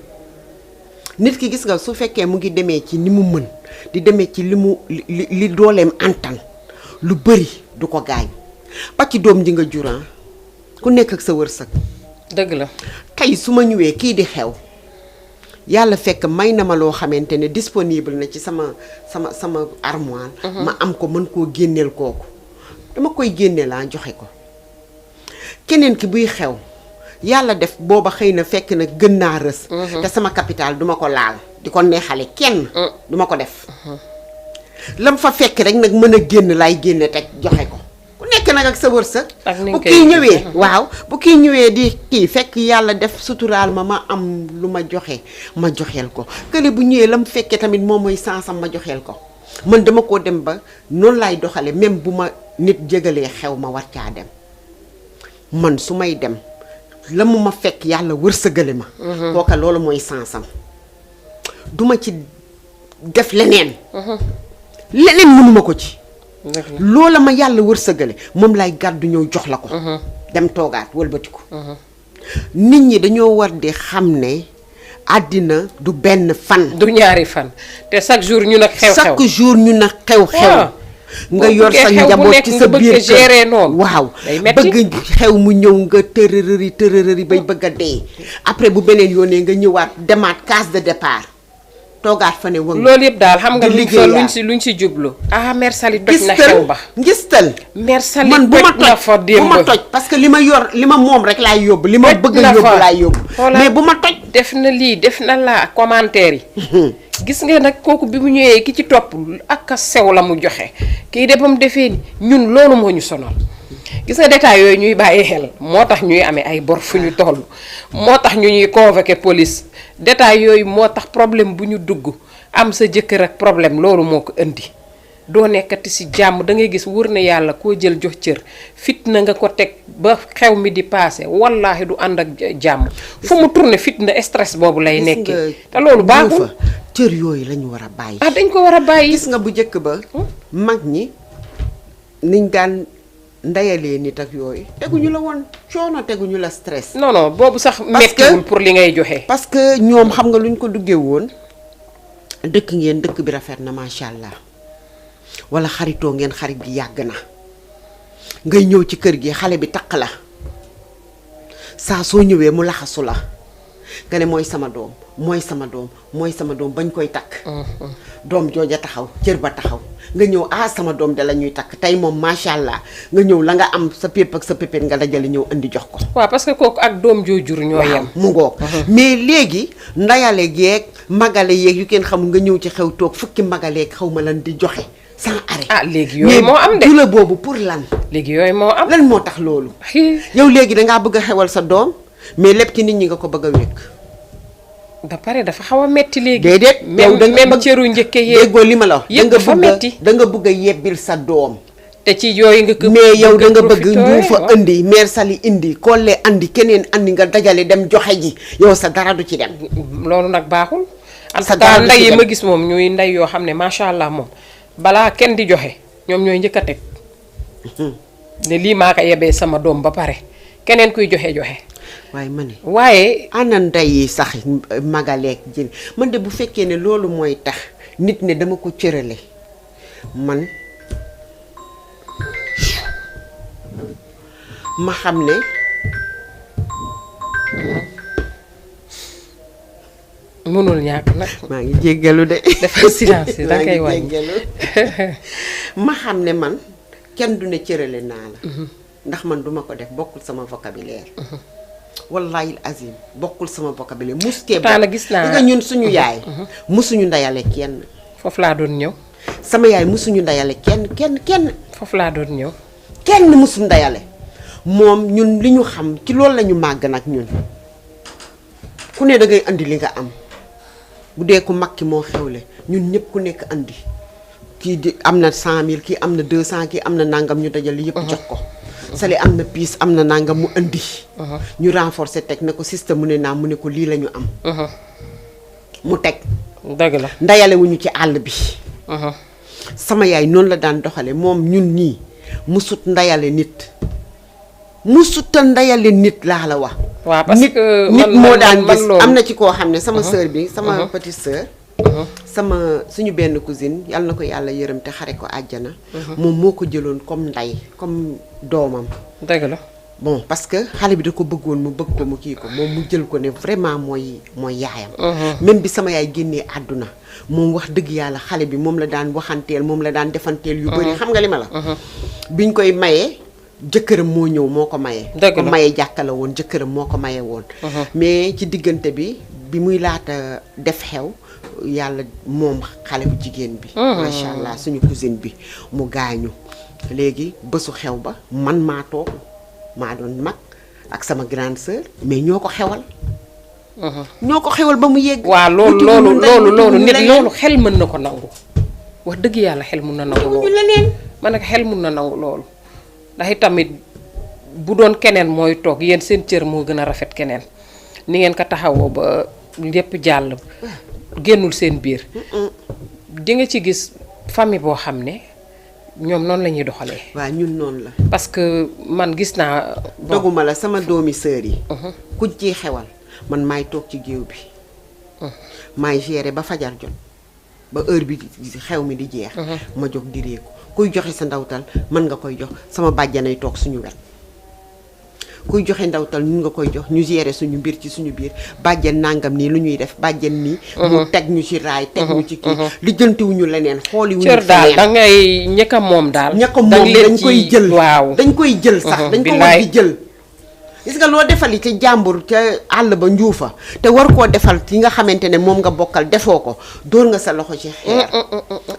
nit ki gis nga su fekkee mu ngi demee ci ni mu mën di demee ci li dooleem antan lu bëri du ko gaañ ba ci doom ji nga juran ku nekk ak sa wërsëg dëgg la tey su ma ñëwee kii di xew yàlla fekk may na ma loo xamante ne disponible na ci sama armoire ma am ko mën koo génneel kooku dama koy génne laa joxe ko keneen ki buy xew yàlla def booba xëy na fekk na gën naa rës te sama capital duma ko laal di ko neexale kenn duma ko def lam fa fekk rek nag mën a génn laay génne teg joxe ko ku nekk nag ak sa wërsëg bu kii ñëwee waaw bu kii ñëwee di kii fekk yàlla def suturaal ma am lu ma joxe ma joxeel ko kële bu ñëwee lam fekkee tamit moom mooy sansam ma joxeel ko man dama koo dem ba noonu laay doxale même bu ma nit jégalee xew ma war caa dem man su may dem la mu ma fekk yàlla wërsëgale ma kooka loolu mooy sansam duma ci def leneen leneen mënuma ko ci loola ma yàlla wërsëgale moom lay gàddu ñëw jox la ko dem toogaat wëlbatiku nit ñi dañoo war di xam ne àddina du benn fan du ñaari fan te chaque jour ñu nag xew-xew chaque jour ñu nag xew-xew nga yor sa njaboot ci sa biir kër waaw bëgg xew mu ñëw nga tërërëri bay bëgg a dee après bu beneen yoonee nga ñëwaat demaat case de départ toogaat fa ne wëng loolu yëpp daal xam nga luñ si jublu mère Sali toj na xew ba ngistal mère Sali man bu ma toj parce que li ma yor li ma moom rek laay yóbbu li ma bëgg a yóbbu laay yóbbu mais bu ma toj def na lii def na laa commentaire yi gis nga nag kooku bi mu ñëwee ki ci topp ak a sew la mu joxe kii de ba mu defee ni ñun loolu moo ñu sonal gis nga détails yooyu ñuy bàyyi xel moo tax ñuy amee ay bor fu ñu toll moo tax ñu ñuy convoqué police détails yooyu moo tax problème bu ñu dugg am sa jëkkër ak problème loolu moo ko indi doo nekkati si jàmm da ngay gis wër na yàlla koo jël jox cër fitna nga ko teg ba xew mi di passé wallaahi du ànd ak jàmm fu mu tourné fitna stress boobu lay nekkee te loolu baaxul cër yooyu lañu war a bàyyi dañ ko war a bàyyi gis nga bu njëkk ba mag ñi niñ daan ndayalee nit ak yooyu teguñu la woon coono teguñu la stress non boobu sax mettiwul pour li ngay joxe parce que ñoom xam nga luñ ko duggee woon dëkk ngeen dëkk bi rafet na macha allah wala xaritoo ngeen xarit gi yàgg na ngay ñëw ci kër gi xale bi taq la saa soo ñëwee mu laxasu la nga ne mooy sama doom mooy sama doom mooy sama doom bañ koy takk doom jooja taxaw cër ba taxaw nga ñëw sama doom de la ñuy takk tey moom macha allah nga ñëw la nga am sa pépp ak sa pépét nga dajale ñëw indi jox ko waaw parce que kooku ak doom joojur ñoo yem mu ngoog mais léegi ndayale geeg magale yeeg yu kenn xamul nga ñëw ci xew toog fukki magaleeg xaw ma lan di joxe sans arrêt léegi yooyu moo am de mais boobu pour lan léegi yooyu moo am lan moo tax loolu yow léegi dangaa bëgg a xewal sa doom mais lépp ci nit ñi nga ko bëgg a wékk da pare dafa xaw a metti léegi déedéet yow da nga même cëru njëkke yee déggoo li ma la wax yëpp dafa metti da nga bëgg a yebbil sa doom te ci yooyu nga mais yow da nga bëgg njuufa indi mère Sali indi Kolle andi keneen andi nga dajale dem joxe ji yow sa dara du ci dem loolu nag baaxul en tout cas ndey yi ma gis moom ñuy ndey yoo xam ne macha allah moom balaa kenn di joxe ñoom ñooy njëkk a teg ne lii maa ko yebee sama doom ba pare keneen kuy joxe waaye ma ne waaye ana ndey yi sax magaleeg jën man de bu fekkee ne loolu mooy tax nit ne dama ko cërale man ma xam ne mënul ñàkk nag maa ngi jéggalu de dafa silence da ngay wàññi ma xam ne man kenn du ne cërale naa la ndax man duma ko def bokkul sama vocabulaire wallahi azim bokkul sama vocabulaire mustee taana gis naa nga ñun suñu yaay musuñu ndayale kenn foofu laa doon ñëw sama yaay musuñu ndayale kenn foofu laa doon ñëw kenn musu ndayale moom ñun li ñu xam ci loolu la ñu màgg nag ñun ku ne da ngay andi li nga am bu dee ku mag ki moo xewle ñun ñëpp ku nekk andi kii di am na 100 000 kii am na 200 kii am na nangam ñu dajale yëpp jox ko Sali am na piis am na nangam mu andi ñu renforcer teg ne ko système mu ne naa mu ne ko lii la ñu am mu teg dëgg la ndayale wuñu ci àll bi sama yaay noonu la daan doxale moom ñun nii musut ndayale nit musuta ndayale nit laa la wax waaw parce que nit moo daan gis am na ci koo xam ne sama sœur bi sama petite sœur sama suñu benn cousine yal na ko yàlla yërëm te xare ko àjjana moom moo ko jëloon comme ndey comme doomam dëgg la bon parce que xale bi da ko bëggoon mu bëgg ko mu kii ko moom mu jël ko ne vraiment mooy yaayam même bi sama yaay génnee àdduna moom wax dëgg yàlla xale bi moom la daan waxanteel moom la daan defanteel yu bëri xam nga li ma la biñ koy mayee jëkkëram moo ñëw moo ko mayee ko mayee jàkkala woon jëkkëram moo ko mayee woon mais ci diggante bi muy laata def xew yàlla moom xale bu jigéen bi macha allah suñu cousine bi mu gaañu léegi bésu xew ba man maa toog maa doon mag ak sama grande sœur mais ñoo ko xewal ba mu yegg waaw loolu nit loolu xel mën na ko nangu wax dëgg yàlla xel mën na nangu loolu man nag xel mën na nangu loolu ndax itamit bu doon keneen mooy toog yéen seen cër moo gën a rafet keneen ni ngeen ko taxawoo ba lépp jàll génnul seen biir di nga ci gis famille boo xam ne ñoom noonu la ñuy doxalee. waaw ñun noonu la. parce que man gis naa. doguma la sama doomi sœur yi. ku ci xewal man maay toog ci géew bi. maay gérer ba fajar jot ba heure bi xew mi di jeex. ma jóg di réeku kuy joxe sa ndawtal mën nga koy jox sama bàjjanay toog suñu wet. kuy joxe ndawtal ñun nga koy jox ñu gérer suñu mbir ci suñu biir bàjjen nangam nii lu ñuy def bàjjen nii. mu teg ñu ci raay teg ñu ci kii lijjantiwuñu leneen xooliwuñu. cër daal da ngay ñëkk a moom daal. ñëkk a moom dañ koy jël waaw dañ koy jël sax dañ ko war di jël. gis nga loo defali ca jàmbur ca àll ba njuufa te war koo defal ci nga xamante ne moom nga bokkal defoo ko dóor nga sa loxo ci xeer.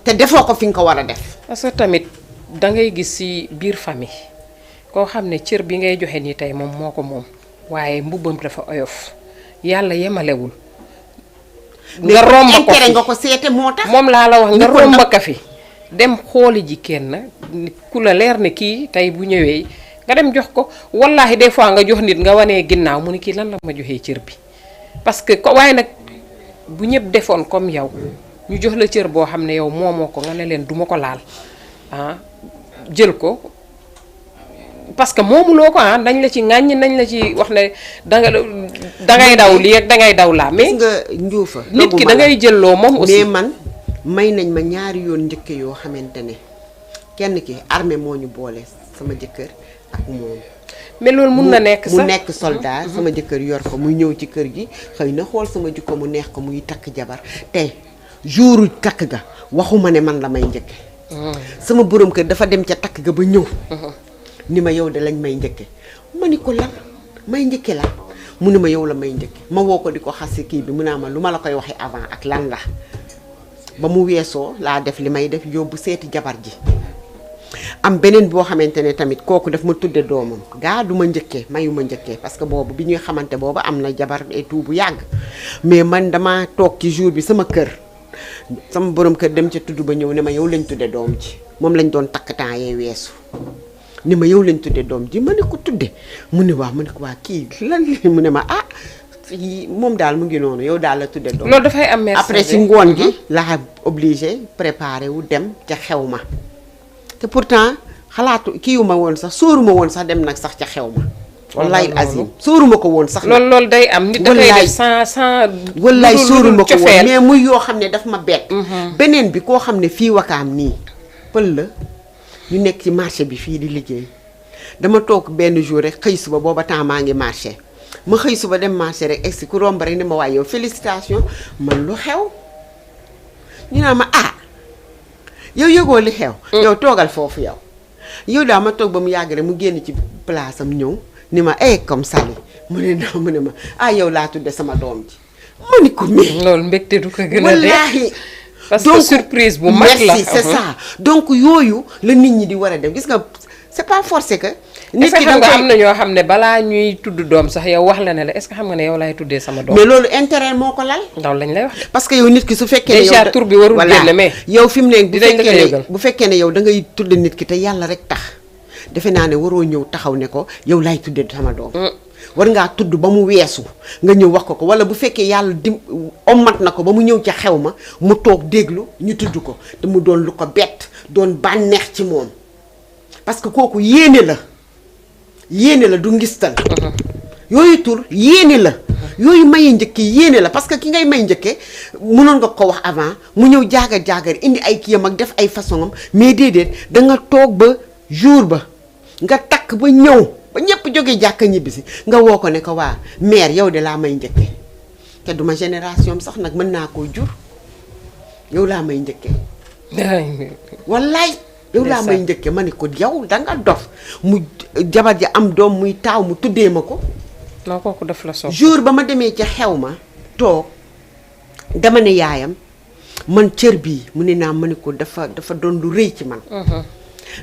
te defoo ko fi nga ko war a def. parce que tamit da ngay gis ci biir famille. koo xam ne cër bi ngay joxe nii tey moom moo ko moom waaye mbubbam dafa oyof yàlla yemalewul. nga romba ko fi nga ko seete moo tax. moom laa la wax nga romba ka fi dem xooli ji kenn ku la leer ne kii tey bu ñëwee nga dem jox ko wallaahi des fois nga jox nit nga wanee ginnaaw mu ne kii lan la ma joxee cër bi. parce que waaye nag bu ñëpp defoon comme yow ñu jox la cër boo xam ne yow moomoo ko nga ne leen duma ko laal jël ko. parce que moomuloo ko dañ la ci ŋàññ nañ la ci wax ne dangay daw lii ak dangay daw laa mais nga njuufa nit ki dangay jëlloo moom aussi mais man may nañ ma ñaari yoon njëkke yoo xamante ne kenn ki armée moo ñu boole sama jëkkër ak moom mais loolu mun na nekk sax mu nekk soldat sama jëkkër yor ko muy ñëw ci kër gi xëy na xool sama jikko mu neex ko muy takk jabar te jouru takk ga waxuma ne man la may njëkke sama borom kër dafa dem ca takk ga ba ñëw ni ma yow de lañ may njëkke ma ni ko lan may njëkke la mu ni ma yow la may njëkke ma woo ko di ko xas si kii bi mu naa ma lu ma la koy waxee avant ak lan la ba mu weesoo laa def li may def yóbbu seeti jabar ji am beneen boo xamante ne tamit kooku daf ma tudde doomam gaa du ma njëkkee mayu ma njëkkee parce que boobu bi ñuy xamante boobu am na jabar et tout bu yàgg mais man dama toog ci jour bi sama kër sama borom kër dem ca tudd ba ñëw ne ma yow lañ tudde doom ji moom lañ doon takk temps yee weesu ni ma yow lañ tudde doom ji ma ne ko tudde mu ne waaw ma ne ko waa kii lan mu ne ma moom daal mu ngi noonu yow daal la tudde doom. loolu dafay am merci après si ngoon gi laa obligé préparé wu dem ca xew ma te pourtant xalaatu kiiwu ma woon sax sóoru ma woon sax dem nag sax ca xew ma. wallaay azim sóoru ma ko woon sax. loolu day am nit da koy def sans wallaay sóoru ma ko woon mais muy yoo xam ne daf ma bett. beneen bi koo xam ne fii wakaam nii pël la. ñu nekk ci marché bi fii di liggéey dama toog benn jour rek xëy suba booba temps maa ngi marché ma xëy suba dem marché rek egsi ku romb rek ne ma waaye yow félicitation man lu xew ñu naa ma yow yëgoo li xew yow toogal foofu yow daal ma toog ba mu yàgg rek mu génn ci place am ñëw ni ma comme Sali mu ne non mu ne ma yow laa tudde sama doom ji ma ni ko mais loolu mbégte du ko gën a wallaahi parce que surprise bu mag la merci c'est ça donc yooyu la nit ñi di war a def gis nga c'est pas forcé que. nit ki xam nga am na ñoo xam ne balaa ñuy tudd doom sax yow wax la ne la est-ce que xam nga ne yow laay tuddee sama doom. mais loolu intérêt moo ko lal. ndaw lañ lay wax. parce que yow nit ki su fekkee ne yow déjà tur bi warul génn mais. yow fi mu ne bu fekkee ne yow da ngay tudd nit ki te yàlla rek tax defe naa ne waroo ñëw taxaw ne ko yow laay tuddee sama doom. war ngaa tudd ba mu weesu nga ñëw wax ko wala bu fekkee yàlla ommat na ko ba mu ñëw ca xew ma mu toog déglu ñu tudd ko te mu doon lu ko bett doon bànneex ci moom parce que kooku yéene la du ngistal yooyu tur yéene la yooyu maye njëkke yéene la parce que ki ngay may njëkke mënoon nga ko wax avant mu ñëw jaagar indi ay kiyam ak def ay façon am mais déedéet da nga toog ba jour ba nga takk ba ñëw ba ñëpp jóge jàkka ñibbisi nga woo ko ne ko waa mère yow de laa may njëkke te duma génération sax nag mën naa koo jur yow laa may njëkke wallaay yow laa may njëkke ma ne ko yow danga dof mu jabar ji am doom muy taaw mu tuddee ma ko non kooku daf la sopp jour ba ma demee ca xew ma toog dama ne yaayam man cër bii mu ne naa ma ne ko dafa doon lu rëy ci man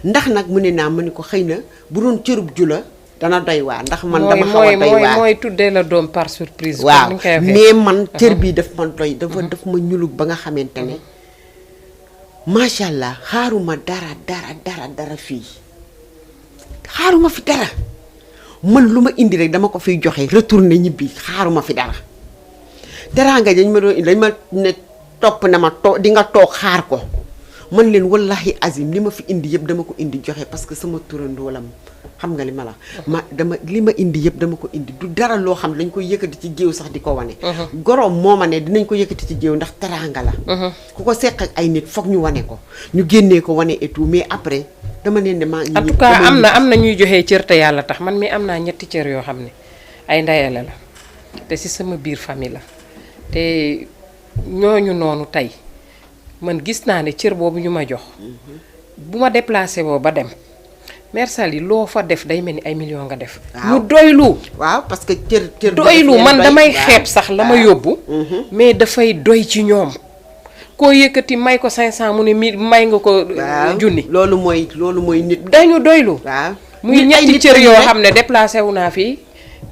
ndax nag mu ne naa ma ne ko xëy na bu doon cërub jula dana doy waar ndax man dama xaw a doy waar mooy tuddee la doom par surprise. waaw mais man cër bii daf ma doy daf ma ñulug ba nga xamante ne macha allah xaaruma dara fii xaaruma fi dara man lu ma indi rek dama ko fiy joxe retourné ñibbi xaaruma fi dara teraanga dañ ma doon indi dañ ma ne topp na ma di nga toog xaar ko man leen wallahi azim li ma fi indi yëpp dama ko indi joxe parce que sama turandoo la xam nga li ma la li ma indi yëpp dama ko indi du dara loo xam dañ koy yëkkati ci géew sax di ko wane goroom moo ma ne dinañ ko yëkkati ci géew ndax teraanga la ku ko seq ak ay nit foog ñu wane ko ñu génnee ko wane et tout mais après dama leen ne maa en tout cas am na ñuy joxee cër te yàlla tax man mi am naa ñetti cër yoo xam ne ay ndeyale la te si sama biir famille la te ñooñu noonu tey man gis naa ne cër boobu ñu ma jox bu ma déplacé woo ba dem Mère Sali loo fa def day mel ni ay millions nga def. ñu doylu. waaw parce que cër doylu man damay xeeb sax la ma yóbbu. mais dafay doy ci ñoom. koo yëkkati may ko 500 mu ne may nga ko. junni loolu mooy nit. dañu doylu. waaw muy ñetti cër yoo xam ne déplacé wu naa fii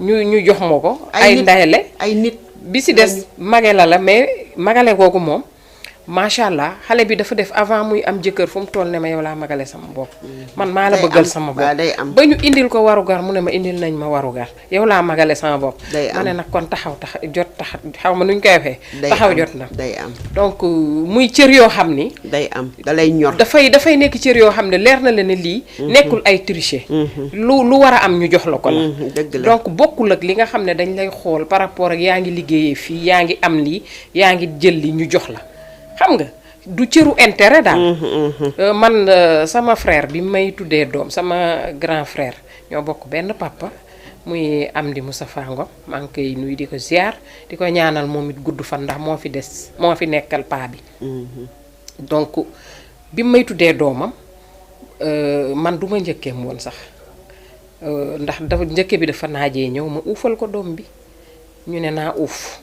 ñu jox ma ko. ay ndayale ay nit bi si des magale la mais magale googu moom. macha allah xale bi dafa def avant muy am jëkkër fu mu toll ne ma yow laa magale sama bopp. man maa la bëggal sama bopp ba ñu indil ko warugar mu ne ma indil nañ ma warugar yow laa magale sama bopp. ma ne nag kon taxaw xaw ma nuñ koy waxee. taxaw jot na. day am donc muy cër yoo xam ni. day am da lay ñor. dafay nekk cër yoo xam ne leer na la ne lii. nekkul ay tricher. lu war a am ñu jox la ko la. dëgg la donc bokkul ak li nga xam ne dañ lay xool par rapport ak yaa ngi liggéeyee fii yaa ngi am lii yaa ngi jël li ñu jox la. xam nga du cëru intérêt daal. man sama frère bi may tuddee doom sama grand frère ñoo bokk benn papa muy Amdi Moustapha Ngom maa ngi koy nuyu di ko ziar di ko ñaanal moom it gudd fan ndax moo fi nekkal paa bi. donc bi may tuddee doomam man du ma njëkkeem woon sax ndax njëkke bi dafa naajee ñëw ma uufal ko doom bi ñu ne naa uuf.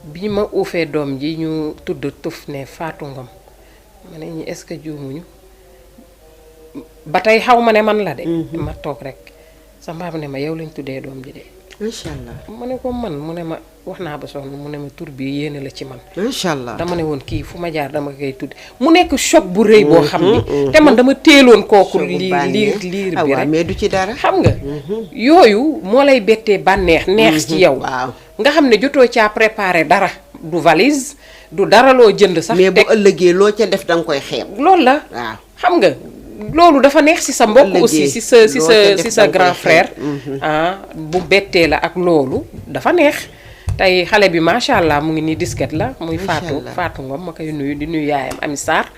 bi ma uufee doom ji ñu tudd tuf ne Fatou Ngom ma ne ñi est-ce que juumuñu ba tey xaw ma ne man la de. ma toog rek sa mbaam ne ma yow lañ tuddee doom ji de. macha allah mu ne ko man mu ne ma wax naa ba sonn mu ne ma tur bi yéene la ci man. macha allah dama ne woon kii fu ma jaar dama koy tudd mu nekk choc bu rëy boo xam ni. te man dama teeloon kooku. liir bi rek mais du ci dara. xam nga. yooyu moo lay bettee bànneex neex ci yow. waaw nga xam ne jotoo caa préparé dara du valise du dara loo jënd sax. mais bu ëllëgee loo ca def danga koy xeeb. loolu la. waaw xam nga loolu dafa neex ci sa mbokk aussi ci sa grand frère. bu bettee la ak loolu dafa neex. tey xale bi macha allah mu ngi nii disket la. muy Fatou Ngom ma koy nuyu di nuyu yaayam Ami Sarr.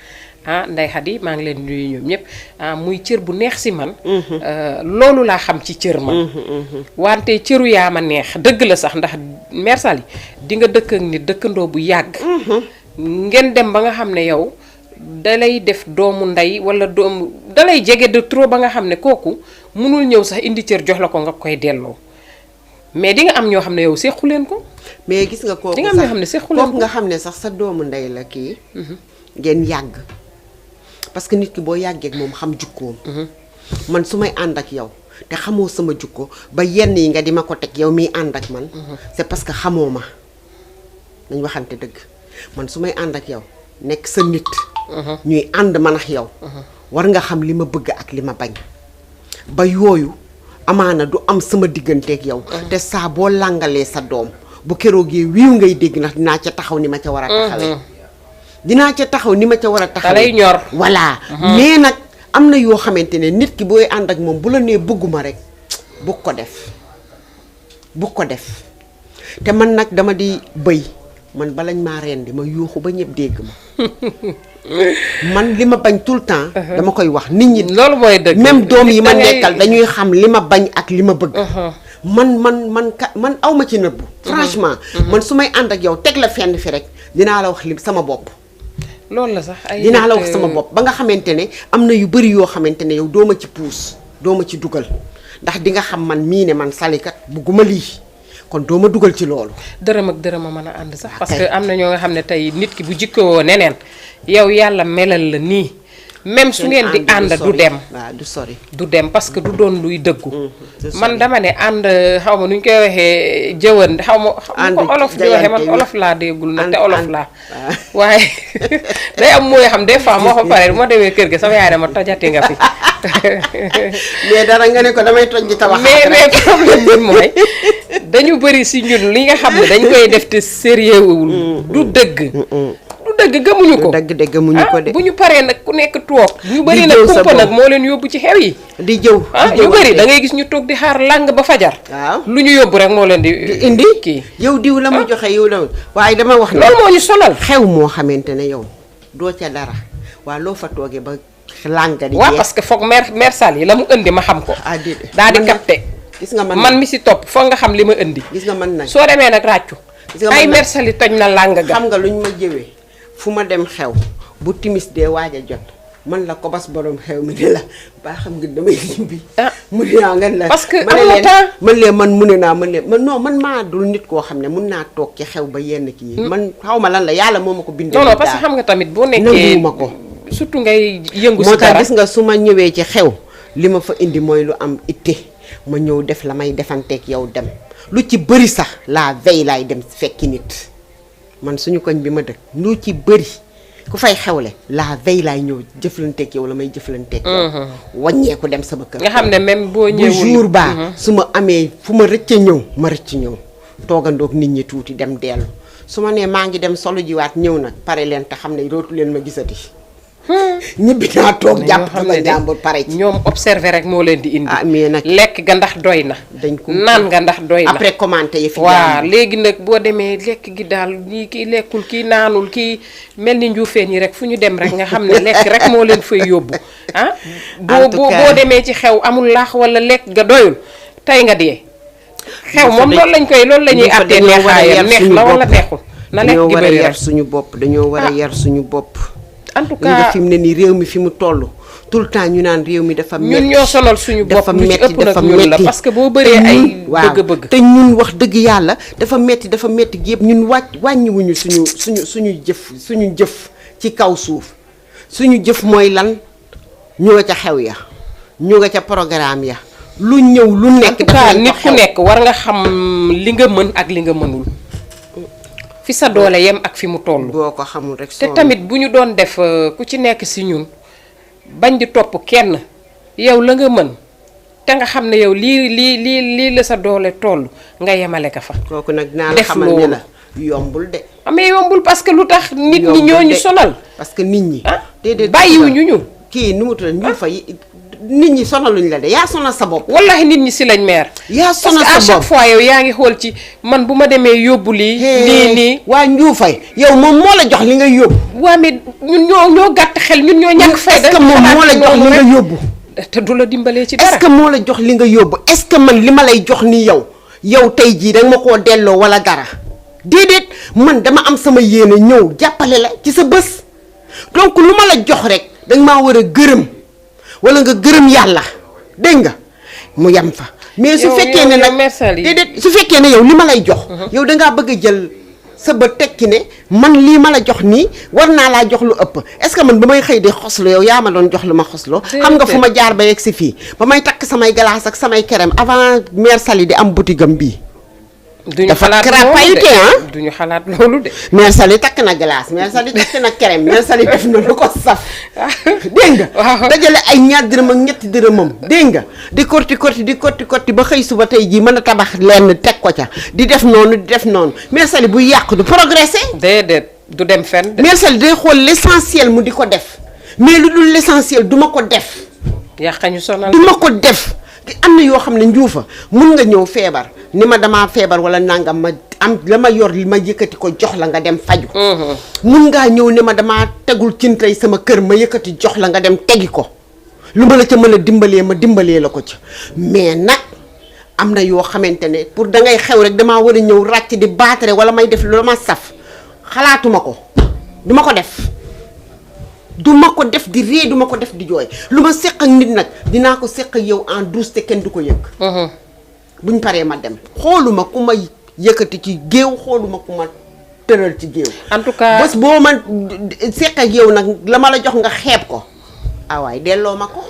Ndey Xadi maa ngi leen nuyu ñoom ñëpp muy cër bu neex ci man. loolu laa xam ci cër man. wante cëru yaa ma neex dëgg la sax ndax Mère Sali di nga dëkk ak nit dëkkandoo bu yàgg. ngeen dem ba nga xam ne yow dalay def doomu ndey wala dalay jege de trop ba nga xam ne kooku mënul ñëw sax indi cër jox la ko nga koy delloo mais di nga am ñoo xam ne yow sequ leen ko. mais gis nga kooku di nga am ñoo xam ne sequ leen ko nga xam ne sax sa doomu ndey la kii. ngeen yàgg. parce que nit ki boo yàggee ak moom xam jukkoom. man su may ànd ak yow te xamoo sama jukko ba yenn yi nga di ma ko teg yow miy ànd ak man. c'est parce que xamoo ma nañ waxante dëgg man su may ànd ak yow nekk sa nit. ñuy ànd man ak yow. war nga xam li ma bëgg ak li ma bañ. ba yooyu amaana du am sama digganteeg yow. te saa boo làngalee sa doom bu keroogee wiiw ngay dégg ndax dinaa ca taxaw ni ma ca war a taxawee. dinaa ca taxaw ni ma ca war a taxawee. da lay ñor voilà. mais nag am na yoo xamante ne nit ki booy ànd ak moom bu la nee bëgguma rek bu ko def te man nag dama di bëy man balañ maa rendi ma yuuxu ba ñëpp dégg ma. man li ma bañ tout le temps. dama koy wax nit ñi. loolu mooy dëgg même doom yi ma nekkal dañuy xam li ma bañ ak li ma bëgg. man aw ma ci nëbbu. franchement. man su may ànd ak yow teg la fenn fi rek dinaa la wax li sama bopp. loolu la sax dinaa la wax sama bopp ba nga xamante ne am na yu bari yoo xamante ne yow doo ma ci puus doo ma ci dugal ndax di nga xam man mii ne man salikat bugguma lii. kon doo ma dugal ci loolu. dërëm ak dërëm a mën a ànd sax. parce que am na ñoo nga xam ne tey nit ki bu jikkoo neneen yow yàlla melal la nii. même su ngeen di ànd du dem. waaw du sori. du dem parce que du doon luy dëggu. man dama ne ànd xaw ma nu ñu koy waxee jëwan xaw ma. ànd ko olof di waxee man olof laa déggul nag te olof laa. waaye day am mooy xam des fois moo ko pare bu ma demee kër ga sama yaay dama tojati nga fi. mais dara nga ne ko damay toj di tabax. mais problème bi mooy dañu bëri si ñun li nga xam ne dañ koy def te sérieux wul du dëgg du dëgg gëmuñu ko dëgg de gëmuñu ko de bu ñu paree nag ku nekk toog ñu bëri nag kumpa nag moo leen yóbbu ci xew yi di jëw ñu bëri da ngay gis ñu toog di xaar làng ba fajar waaw lu ñu yóbbu rek moo leen di indi kii yow diw la mu joxe yow la waaye dama wax loolu moo ñu sonal xew moo xamante ne yow doo ca dara waa loo fa toogee ba lànga di waaw parce que foog mère Sall yi la mu indi ma xam ko daal di capté gis nga man mi si topp foog nga xam li ma indi gis nga man nag soo demee nag ràccu ay mère Sall yi toj na làng ga xam nga luñ ma jëwee fu ma dem xew bu timis dee waaj a jot man la ko bas borom xew mi ne la baa xam nga damay ñibbi mu ne naa ngeen la parce que man leen man mu ne naa man leen man non man maa dul nit koo xam ne mun naa toog ci xew ba yenn kii man xaw ma lan la yàlla moo ma ko bindee non parce que xam nga tamit boo nekkee ma ko surtout ngay yëngu si moo dara tax gis nga su ma ñëwee ci xew li ma fa indi mooy lu am itte ma ñëw def la may defanteeg yow dem lu ci bëri sax la veille laay dem fekki nit man suñu koñ bi ma dëkk lu ci bëri ku fay xewle la veille laay ñëw jëflanteeg yow la may jëflanteeg yow wàññeeku dem sama kër nga xam ne même boo ñëwul bu jour baa su ma amee fu ma rëcc ñëw ma rëcc ñëw toogandoog nit ñi tuuti dem dellu su ma nee maa ngi dem solo jiwaat ñëw nag pare leen te xam ne dootu leen ma gisati ñibbi naa toog jàpp sama jàmbur pare ci ñoom observé rek moo leen di indi mais nag lekk ga ndax doy na dañ ko naan nga ndax doy na après commenté yi fi waaw léegi nag boo demee lekk gi daal ñii kii lekkul kii naanul kii mel ni njuufeen yi rek fu ñu dem rek nga xam ne lekk rek moo leen fay yóbbu boo demee ci xew amul laax wala lekk ga doyul tey nga dee xew moom loolu la ñuy àttee neexaayam neex na wala neexul na lekk gi bëri rek suñu bopp dañoo war a yar suñu bopp en tout nga cas fi mu ne nii réew mi fi mu toll tout le temps ñu naan réew mi dafa metti ñun ñoo sonal suñu bopp dafa lu ci metti ëpp nag dafa ñun la metti parce que boo bëree ay waaw bëgg-bëgg te ñun wax dëgg yàlla dafa metti gi yëpp ñun wàññiwuñu suñu jëf ci kaw suuf suñu jëf mooy lan ñu nga ca xew ya ñu nga ca programme ya lu ñëw lu nekk en tout cas nit ku nekk war nga xam li nga mën ak li nga mënul fi sa doole yem ak fi mu toll boo ko xamul rek te tamit bu ñu doon def ku ci nekk si ñun bañ di topp kenn yow la nga mën te nga xam ne yow lii la sa doole toll nga yemale ka fa kooku nag naa la def xamal ne loolu la yombul de amee yombul parce que lu tax nit ñi ñoo ñu sonal parce que nit ñi déedéet bàyyiwuñu ñu kii nu mu tudd ñu fa nit ñi sonaluñ la de yaa sonal sa bopp wallahi nit ñi si lañ meer yaa sonal parce que à sa chaque bopp fois yow yaa ngi xool ci man bu ma demee yóbbu lii nii waa njuufay yow moom moo la jox li nga yóbbu waa mais ñun ñoo gàtt xel ñun ñoo ñàkk fayda est-ce que moom moo la jox li nga yóbbu te du la dimbalee ci dara est-ce que moo la jox li nga yóbbu est-ce que man li ma lay jox ni yow tey jii danga ma koo delloo wala dara déedéet man dama am sama yéene ñëw jàppale la ci sa bés donc lu ma la jox rek danga maa war a gërëm wala nga gërëm yàlla dégg nga mu yem fa mais su fekkee ne nag déedéet su fekkee ne yow li ma lay jox yow dangaa bëgg a jël sa ba tekki ne man lii ma la jox nii war naa laa jox lu ëpp est-ce que man ba may xëy di xoslu yow yaa ma doon jox lu ma xosloo xam nga fu ma jaar ba yegg si fii ba may takk samay glace ak samay crème avant mère Sali di am boutique am bii duñu xalaat loolu de duñu xalaat loolu de. mère Sali takk na glace mère Sali takk na crème mère Sali def na lu ko saf. dégg nga. waaw dajale ay ñaar dërëm ak ñetti dërëmam dégg nga di korti ba xëy suba tey jii mën a tabax lenn teg ko ca di def noonu mère Sali bu yàqu du progresser. déedéet du dem fenn. mère Sali day xool l'essentiel mu di ko def mais lu dul l'essentiel du ma ko def. yàq ñu sonal du ma ko def. am na yoo xam ne njuufa mun nga ñëw feebar ni ma damaa feebar wala nangam ma am la ma yor li ma yëkkati ko jox la nga dem faju mun ngaa ñëw ni ma damaa tegul cin tey sama kër ma yëkkati jox la nga dem tegi ko lu ma la ca mën a dimbalee ma dimbalee la ko ca mais nag am na yoo xamante ne pour dangay xew rek damaa war a ñëw ràcc di baatare wala may def lu ma saf xalaatuma ko duma ko def duma ko def di ree duma ko def di jooy lu ma séq ak nit nag dinaa ko séq ak yow en douce te kenn du ko yëg buñ paree ma dem xooluma ku ma yëkkati ci géew xooluma ku ma tëral ci géew en tout cas bés boo ma séq ak yow nag la ma la jox nga xeeb ko awaay delloo ma ko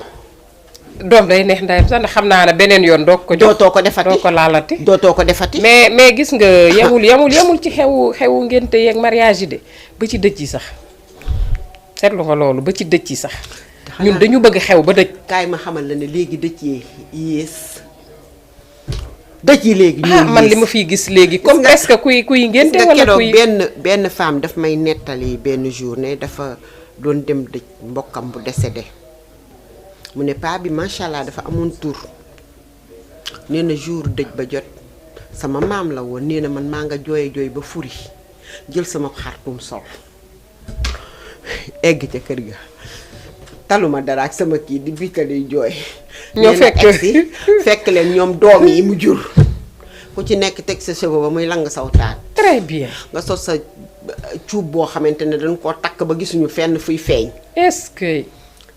doom day neex ndayam sax ndax xam naa ne beneen yoon doo ko jox dootoo ko defati doo ko laalati dootoo ko defati mais gis nga yemul ci xewu ngénte yeeg mariage yi de ba ci dëj yi sax seetlu nga loolu ba ci dëj yi sax ñun dañu bëgg xew ba dëj kaay ma xamal la ne léegi dëj yee yées dëj yi léegi ñoo man li ma fiy gis léegi comme presque kuy ngénte nga wala keroog kuy benn femme daf may nettali benn journée dafa doon dem dëj mbokkam bu décédé mu ne paa bi macha allah dafa amoon tur nee na jour dëj ba jot sama maam la woon nee na man maa nga jooy ba furi jël sama xartum sol egg ca kër ga taluma dara ak sama kii di biitali jooy ñoo fekk leen ñoom doom yi mu jur ku ci nekk teg sa cheveux ba muy lang saw taat très bien nga sos sa cuub boo xamante ne dañ koo takk ba gisuñu fenn fuy feeñ est-ce que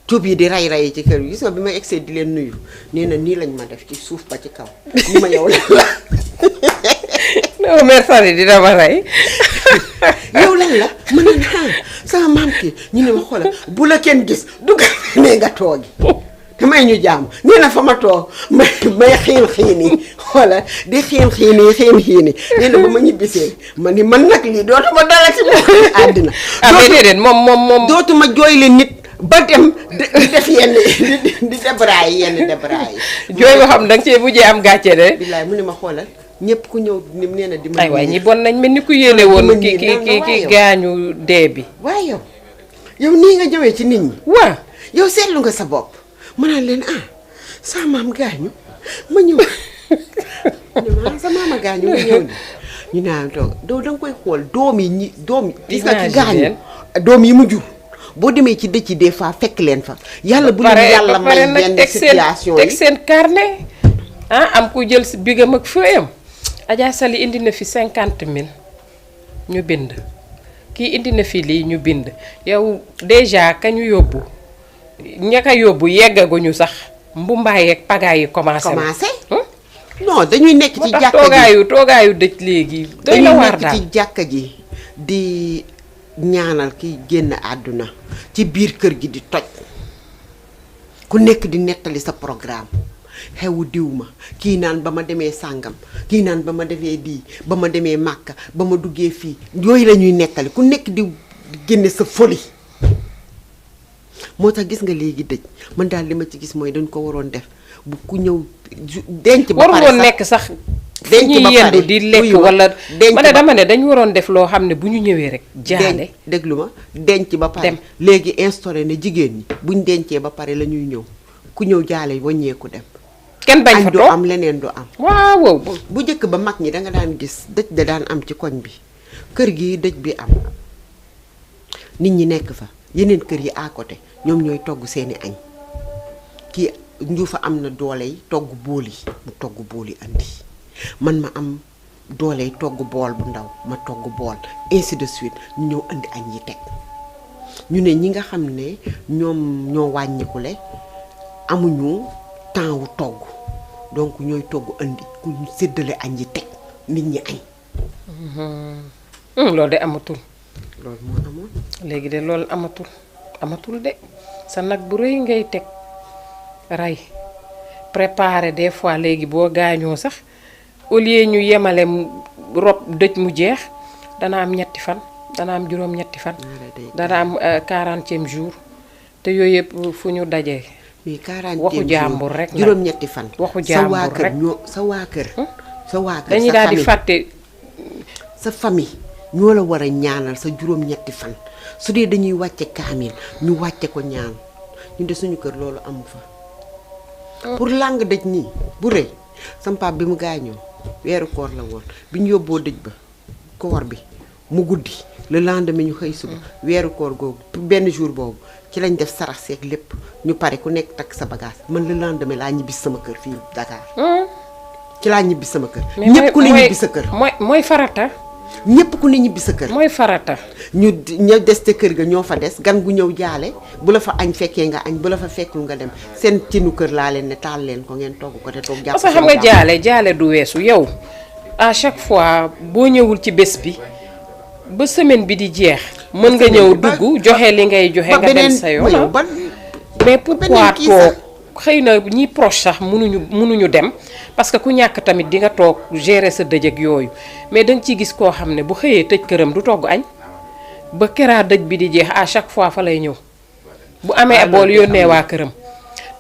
cuub yi di ray ci kër gi gis nga bi ma egsee di leen nuyu nee na nii lañ ma def ci suuf ba ci kaw ni ma yow lan la non merci dina ma rey yow lan la ma ne sama maam kii ñu ne ma xoolal bu la kenn gis dugga nee nga toogi damay ñu jàmm nee na fa ma toog may xiini xoolal di xiini nee na ba ma ñibbisee ma ni man nag lii dootuma dala ci àddina mais déedéet moom dootuma jooy leen nit ba dem di def yenn di débraay yenn débraay jooy boo xam da nga cee mujjee am gàcce de billaay mu ne ma xoolal ñëpp ku ñëw ni nee na di ma ay waay ñi bon nañ mel ni ku yéene woon ki gaañu dee bi waaye yow nii nga ñëwee ci nit ñi waa yow seetlu nga sa bopp ma naan leen sa maam gaañu ma ñëw sa maama gaañu nga ñëw ñu naan toog danga koy xool doom yi gis nga ci gaañu doom yi mu jur boo demee ci dëcc des fois fekk leen fa yàlla bu leen yàlla may yenn situation yi teg seen carnet am ku jël si bigam ak fëyam Adja Sali indi na fi 50,000 ñu bind kii indi na fi lii ñu bind yow déjà kañu yóbbu ñaka yóbbu yeggaguñu sax mbumbaay ak pagaay yi commencé non dañuy nekk ci jàkka ji toogaayu dëj léegi doy na waar daal dañuy nekk ci jàkka ji di ñaanal ki génn àdduna ci biir kër gi di toj ku nekk di nettali sa programme xewu diw ma kii naan ba ma demee sàngam kii naan ba ma defee dii ba ma demee màkka ba ma duggee fii yooyu la ñuy nettali ku nekk di génne sa folie moo tax gis nga léegi dëj man daal li ma ci gis mooy dañ ko waroon def bu ku ñëw denc ba pare waroon nekk sax denc ba pare yendu di lekk wala ma ne dama ne dañu waroon def loo xam ne bu ñu ñëwee rek jaale déglu ma denc ba pare léegi instauré ne jigéen ñi buñ dencee ba pare la ñuy ñëw ku ñëw jaale wàññeeku dem kenn bañ fa toog am leneen du am waaw bu njëkk ba mag ñi da nga daan gis dëj da daan am ci koñ bi kër gi dëj bi am nit ñi nekk fa yeneen kër yi à côté ñoom ñooy togg seeni añ kii njuufa am na doole yi togg bool yi mu togg bool yi andi man ma am doole yi togg bool bu ndaw ma togg bool ainsi de suite ñu ñëw andi añ yi teg ñu ne ñi nga xam ne ñoom ñoo wàññikule amuñu temps wu togg donc ñooy togg andi ku ñu séddale añ yi teg nit ñi añ loolu de amatul loolu moo amoon léegi de loolu amatul de sa nag bu rëy ngay teg rey préparer des fois léegi boo gaañoo sax au lieu ñu yemale rob dëj mu jeex dana am ñetti fan dana am juróom-ñetti fan dana am 40e jour te yooyu yëpp fu ñu dajee mais 40e waxu jàmbur rek la juróom-ñetti fan waxu jàmbur rek sa waa kër dañuy daal di fàtte sa famille ñoo la war a ñaanal sa juróom-ñetti fan su dee dañuy wàcce kaamil ñu wàcce ko ñaan ñu de suñu kër loolu amu fa pour làng dëj nii bu rëy sama pap bi mu gaañoo weeru koor la woon bi ñu yóbboo dëj ba koor bi mu guddi le lendemain ñu xëy suba weeru koor googu benn jour boobu ci lañ def sarax seeg lépp ñu pare ku nekk takk sa bagage man le lendemain laa ñibbis sama kër fii Dakar ci laa ñibbis sama kër ñépp ku ne ñibbi sa kër mooy farata ñépp ku ne ñibbi sa kër mooy farata ñu des te kër ga ñoo fa des gan gu ñëw jaale bu la fa añ fekkee nga añ bu la fa fekkul nga dem seen cinu kër laa leen ne taal leen ko ngeen togg ko te toog jàpp parce que xam nga jaale du weesu yow à chaque fois boo ñëwul ci bés bi ba semaine bi di jeex mën nga ñëw dugg joxe li ngay joxe nga dem sa yoon mais pourquoi toog xëy na ñi proche sax mënuñu dem parce que ku ñàkk tamit di nga toog gérer sa dëj ak yooyu mais danga ciy gis koo xam ne bu xëyee tëj këram du togg añ ba keraa dëj bi di jeex à chaque fois fa lay ñëw bu amee bool yónnee waa këram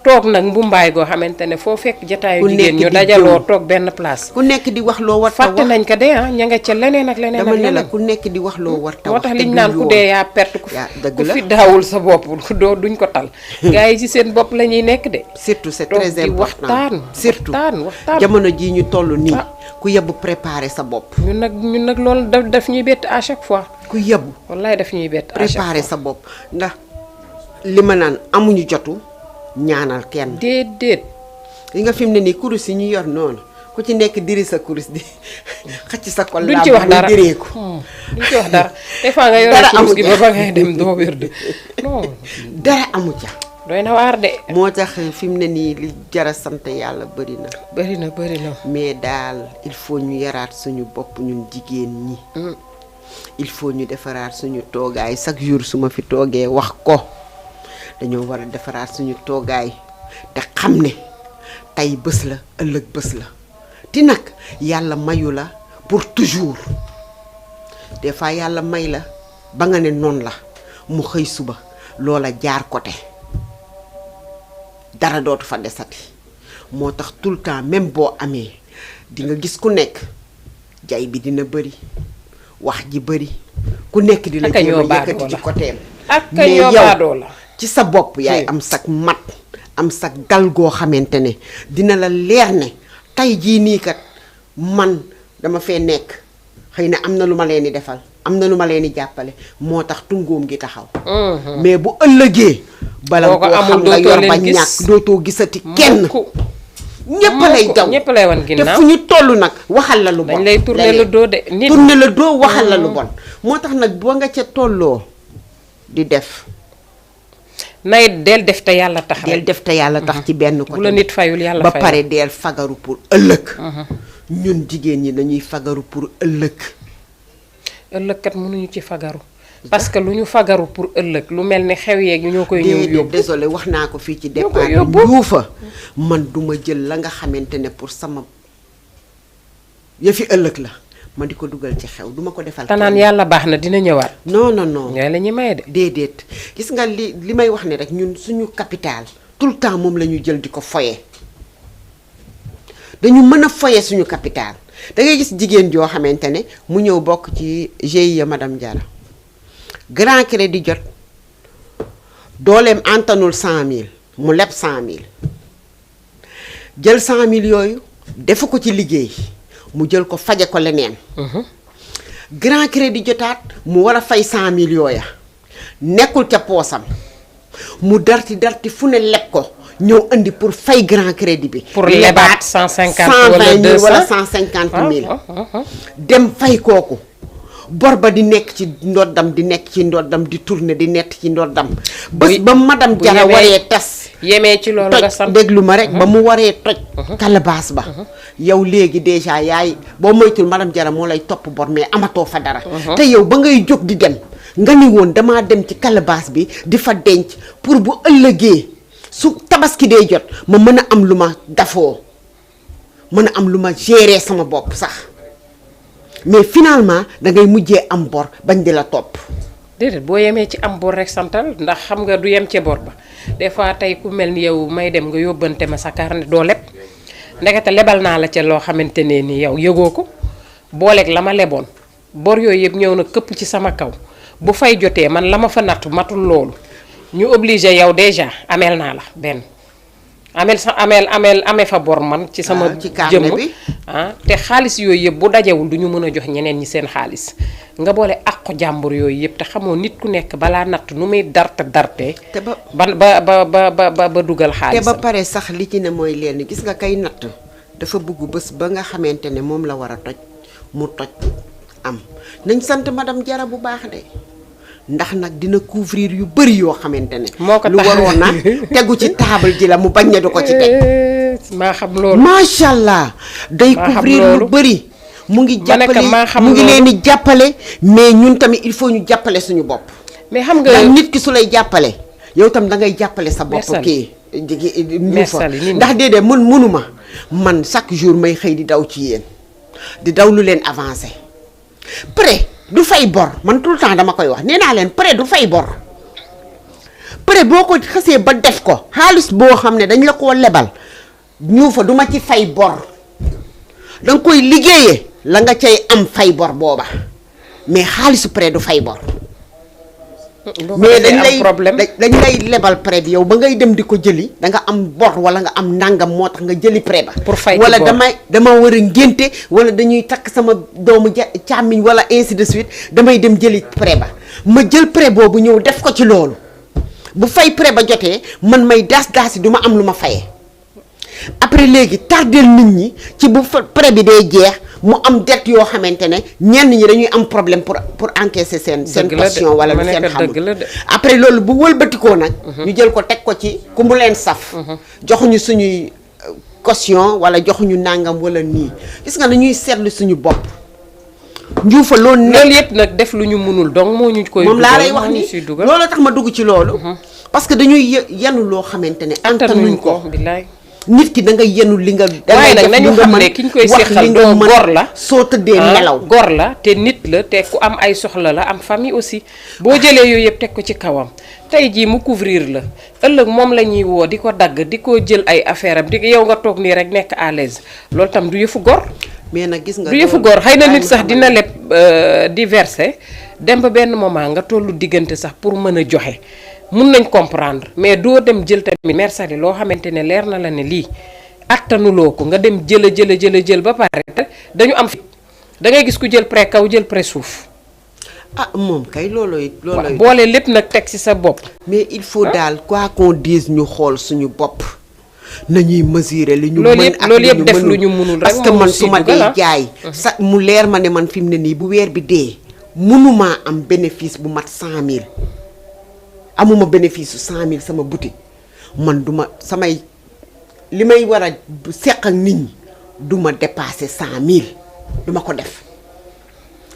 toog nag mbumbaay goo xamante ne foo fekk jataayu ku jigéen nekk ñu di dajaloo jëw. toog benn place. ku nekk di wax loo war ta fàtte wax nañ ko de ña nga ca leneen ak leneen dama ak ne la leneen. ku nekk di wax loo war ta moo wax tax te liñ du naan ku yoon. dee yaa perte ku yaa dëgg ku la. fi daawul sa bopp doo duñ ko tal. gars yi ci seen bopp la ñuy nekk de. surtout c'est toog très di important waxtaan surtout waxtaan. jamono jii ñu toll nii Ah. ku yebbu préparer sa bopp ñun nag loolu daf ñuy bett à chaque fois. ku yebbu wallaay daf ñuy bett à chaque fois. préparer sa bopp ndax li ma naan amuñu jotu ñaanal kenn déedéet. li nga fi mu ne nii kurus yi ñu yor noonu ku ci nekk diri sa kurus di xëcc sa kol duñ ci wax dara diree ko duñ ci wax dara des fois nga yore Dara kurus amu gi ci. ba fa ngay dem doo wér de non dara amu ca doy na waar de. moo tax fi mu ne nii li jara sant yàlla bëri na bëri na mais daal il faut ñu yaraat suñu bopp ñun jigéen ñi il faut ñu defaraat suñu toogaay chaque jour su ma fi toogee wax ko dañoo war a defaraat suñu toogaay te xam ne tey bés la ëllëg bés la ti nag yàlla mayu la pour toujours des fois yàlla may la ba nga ne noonu la mu xëy suba loola jaar côté dara dootu fa desati moo tax tout le temps même boo amee di nga gis ku nekk jay bi dina bëri wax ji bëri ku nekk di la Aka ñoo jéem a yëkkati baadoo ci la. côtéem ak mais ñoo yow baadoo la. ci sa bopp yaay am sag mat am sag dal goo xamante ne dina la leer ne tey jii nii kat man dama fee nekk xëy na am na lu ma leen di defal am na lu ma leen di jàppale moo tax tungoom gi taxaw mais bu ëllëgee bala Boo ko koo amul xam nga dootoo yor ba leen gis. ñàkk dootoo gisati kenn Mukk. ñépp lay daw ñëpp lay wan te ginnaaw. fu ñu toll nag waxal la lu bon dañ lay tourner le dos de nit. tourner le dos waxal la lu bon moo tax nag boo nga ca tolloo di def nay del def te yàlla tax del rek. def te yàlla tax ci benn côté bu la nit fayul yàlla ba fay. pare del fagaru pour ëllëg ñun jigéen ñi dañuy fagaru pour ëllëg ëllëg kat mënuñu ci fagaru. parce que lu ñu fagaru pour ëllëg lu mel ni xew yeeg ñoo koy ñëw déedéet yóbbu. désolé wax naa ko fii ci Ñoo koy départ yóbbu. njuufa man duma jël la nga xamante ne pour sama yëfi ëllëg la ma di ko dugal ci xew duma ko defal te naan kenn. yàlla baax na dina ñëwaat. non non non ñooy la ñuy maye de. déedéet gis nga li may wax ne rek ñun suñu capital tout le temps moom la ñu jël di ko foye dañu mën a foye suñu capital da ngay gis jigéen joo xamante ne mu ñëw bokk ci GIE madame Diarra grand crédit jot dooleem antanul 100 000 mu leb 100 000 jël 100 000 yooyu defu ko ci liggéey mu jël ko faje ko leneen grand crédit jotaat mu war a fay 100 000 yooya nekkul ca poosam mu darti fu ne leb ko ñëw indi pour fay grand crédit bi. pour lebaat 150 wala 200 wala 150 000 dem fay kooku bor ba di nekk ci ndoddam di tourner di nekk ci ndoddam. ba madame Diarra waree tas. yemee ci loolu nga sant déglu ma rek ba mu waree toj. kalabaas ba. yow léegi déjà yaay boo moytul madame Diarra moo lay topp bor mais amatoo fa dara. te yow ba ngay jóg di dem nga ni woon damaa dem ci kalabaas bi di fa denc pour bu ëllëgee su tabaski dee jot ma mën a am lu ma dafoo mën a am lu ma gérer sama bopp sax mais finalement da ngay mujjee am bor bañ di la topp. déedéet boo yemee ci am bor rek santal ndax xam nga du yem ci bor ba des fois tey ku mel ni yow may dem nga yóbbante ma sa carnet doo leb ndekete lebal naa la ca loo xamante ne ni yow yëgoo ko booleeg la ma leboon bor yooyu yëpp ñëw na këpp ci sama kaw bu fay jotee man la ma fa nattu matul loolu ñu obligé yow déjà ameel naa la benn amee fa bor man ci sama ci carnet jëmm bi. te xaalis yooyu yëpp bu dajewul du ñu mën a jox ñeneen ñi seen xaalis nga boole àqu jàmbur yooyu yëpp te xamoo nit ku nekk balaa natt nu muy darte te ba ba dugal te xaalis ba pare sax li ci ne mooy lenn gis nga kay natt dafa bëgg bés ba nga xamante ne moom la war a toj mu toj am nañ sant madame Diarra bu baax de ndax nag dina couvrir yu bëri yoo xamante ne. moo ko lu tax waroon na tegu ci table ji la mu bañ ne du ko ci teg. maa xam loolu. macha allah day maa xam couvrir lu loolu. bëri. mu ngi Ma ne ko jàppale maa xam mu ngi loolu. leen di jàppale mais ñun tamit il faut ñu jàppale suñu bopp. mais xam nga ndax nit ki su lay jàppale yow tam da ngay jàppale sa bopp. Mersali. kii Mersali, nit ñi. ndax déedéet mënuma man chaque jour may xëy di daw ci yéen di daw lu leen avancé prêt du fay bor man tout le temps dama koy wax nee naa leen prêt du fay bor prêt boo ko xasee ba def ko xaalis boo xam ne dañ la koo lebal ñu fa duma ci fay bor danga koy liggéeyee la nga cay am fay bor booba mais xaalisu prêt du fay bor mais dañ lay lebal prêt bi yow ba ngay dem di ko jëli da nga am bor wala nga am nangam moo tax nga jëli prêt ba pour fay wala dama war a ngénte wala dañuy takk sama doomu càmmiñ wala ainsi de suite damay dem jëli prêt ba ma jël prêt boobu ñëw def ko ci loolu bu fay prêt ba jotee man may daas yi du ma am lu ma fayee après léegi tardel nit ñi ci bu prêt bi day jeex mu am dette yoo xamante ne ñenn ñi dañuy am problème pour encaisser seen caution wala seen xamul après loolu bu wëlbatikoo nag ñu jël ko teg ko ci ku mu leen saf joxuñu suñuy caution wala joxuñu nàngam wala nii gis nga dañuy seetlu suñu bopp njuufa loolu yëpp nag def lu ñu mënul donc moo ñu koy moom laa lay wax ni loolu tax ma dugg ci loolu parce que dañuy yenu loo xamante ne antanuñ ko billaay nit ki da nga yenu li nga waaye nag nañu xam ne ki ñu koy seqal doom gor la soo tëddee nelaw gor la te nit la te ku am ay soxla la am famille aussi boo jëlee yooyu yëpp teg ko ci kawam tey jii mu couvrir la ëllëg moom la ñuy woo di ko dagg di ko jël ay affaire am di yow nga toog nii rek nekk à l'aise loolu tam du yëfu gor mais nag gis nga du yëfu gor xëy na nit sax dina leb di verser dem ba benn moment nga tollu diggante sax pour mën a joxe mun nañ comprendre mais doo dem jël tamit mersali loo xamante ne leer na la ne lii attanuloo ko nga dem jël ba pare dañu am fi da ngay gis ku jël prêt kaw jël prêt suuf moom kay loolooy boole lépp nag teg ci sa bopp mais il faut daal quoi qu'on dise ñu xool suñu bopp nañuy mesurer li ñu mën ak loolu yëpp def lu ñu mënul rek parce que man su ma dee jaay sa mu leer ma ne man fi mu ne nii bu weer bi dee mënumaa am bénéfice bu mat 100 000 amuma bénéfice su 100 000 sama boutique man duma samay li may war a seq ak nit ñi duma dépasser 100 000 duma ko def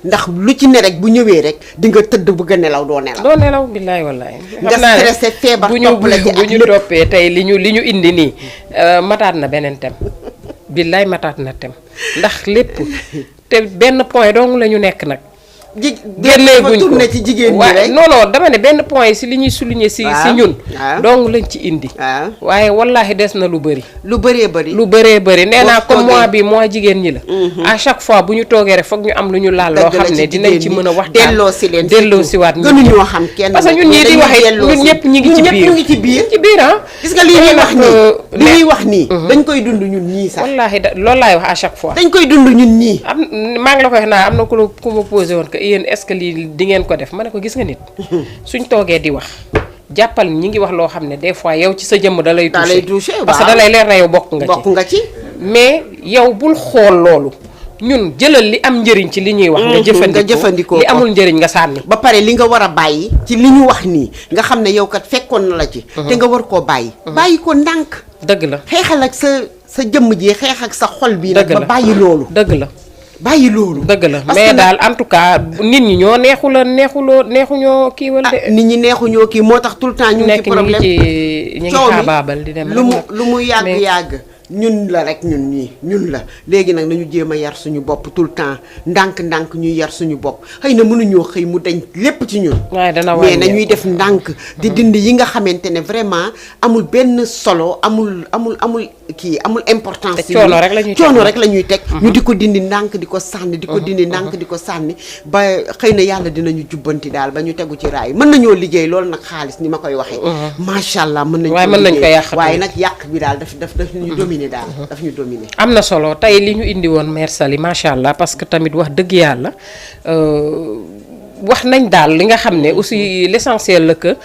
ndax lu ci ne rek bu ñëwee rek di nga tëdd bëgg a nelaw doo nelaw billaay wallaay nga stressé feebar topp la ci bu ñu toppee tey li ñu indi nii mataat na beneen thème billaay mataat na thème ndax lépp te benn point dong la ñu nekk nag génnee guñ ko ci jigéen ñi rek non dama ne benn point yi si li ñuy souligner si ñun donc lañ ci indi waaye wallaahi des na lu bëree bëri nee naa comme mois bi mois jigéen ñi la à chaque fois bu ñu toogee rek foog ñu am lu ñu laal loo xam ne dinañ ci mën a waxtaan delloo si waat gënuñoo xam kenn parce que ñun ñii di waxee ñun ñëpp ñi ngi ci biir gis nga li ñuy wax nii dañ koy dund ñun ñii sax wallaahi loolu laay wax à chaque fois dañ koy dund ñun ñii maa ngi la koy wax naa am na ku ma posé woon yéen est-ce que lii di ngeen ko def ma ne ko gis nga nit suñ toogee di wax jàppal ñi ngi wax loo xam ne des fois yow ci sa jëmm da lay touché parce que da lay leer na yow bokk nga ci mais yow bul xool loolu ñun jëlal li am njëriñ ci li ñuy wax nga jëfandikoo li amul njëriñ nga sànni ba pare li nga war a bàyyi ci li ñu wax nii nga xam ne yow kat fekkoon na la ci te nga war koo bàyyi ko ndànk dëgg la xeexal ak sa jëmm ji xeex ak sa xol bi nag ba bàyyi loolu dëgg la dëgg la mais daal en tout cas nit ñi ñoo neexuñoo kii wala de. nit ñi neexuñoo kii moo tax tout le temps ñu ngi ci problème ñu ngi xaabaabal di dem lu mu yàgg ñun la rek ñun la léegi nag nañu jéem a yar suñu bopp tout le temps ndànk ñuy yar suñu bopp xëy na mënuñoo xëy mu dañ lépp ci ñun mais nañuy def ndànk di dindi yi nga xamante ne vraiment amul benn solo amul importance coono rek la ñuy teg ñu di ko dindi ndànk di ko sànni di ko dindi ndànk di ko sànni ba xëy na yàlla dinañu jubbanti daal ba ñu tegu ci raay mën nañoo liggéey loolu nag xaalis ni ma koy waxee macha allah mën nañ ko yàq waaye nag yàq bi daal daf ñu dominer daf ñu dominer. am na solo tey li ñu indi woon Mère Sali macha allah parce que tamit wax dëgg yàlla wax nañ daal li nga xam ne aussi l'essentiel la que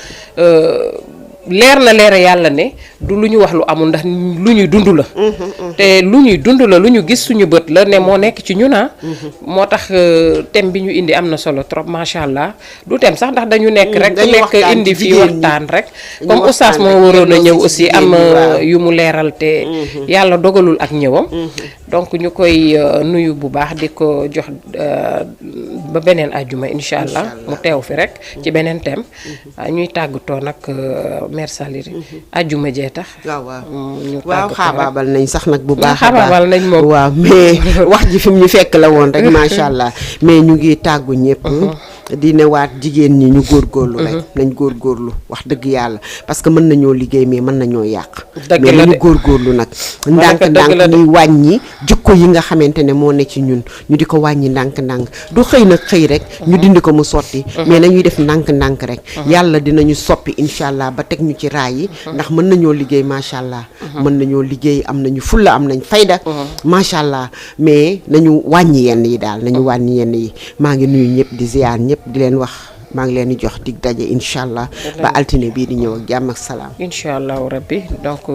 leer na yàlla ne du lu ñu wax lu amul ndax lu ñuy dund la te lu ñuy dund la lu ñu gis suñu bët la ne moo nekk ci ñu naa moo tax thème bi ñu indi am na solo trop macha allah du thème sax ndax dañu nekk rek indi fii waxtaan rek comme oustaz moo waroon a ñëw aussi am yu mu leeral te yàlla dogalul ak ñëwam donc ñu koy nuyu bu baax di ko jox ba beneen àjjuma incha allah mu teew fi rek ci beneen thème ñuy tàggatoo nag Mère Sali àjjuma jee tax waaw xaabaabal nañ sax nag bu baax xaabaabal nañ moom waaw mais wax ji fi mu ñu fekk la woon rek macha allah mais ñu ngi tàggu ñëpp di newaat jigéen ñi ñu góorgóorlu rek nañ góorgóorlu wax dëgg yàlla parce que mën nañoo liggéey mais mën nañoo yàq mais nañu góorgóorlu nag ndànk-ndànk ñuy wàññi jikko yi nga xamante ne moo ne ci ñun ñu di ko wàññi ndànk-ndànk du xëy na xëy rek ñu dindi ko mu sotti mais nañuy def ndànk-ndànk rek yàlla dinañu soppi incha allah ba teg ñu ci raay yi ndax mën nañoo liggéey macha allah mën nañoo liggéey am nañu fulla am nañ fayda macha allah mais nañu wàññi yenn yi daal nañu wàññi yenn yi maa ngi nuyu ñëpp di ziar ñëpp di leen wax maa ngi leen di jox dig daje incha allah ba altine bii di ñëw ak jàmm ak salaam. incha allahu rabbi donc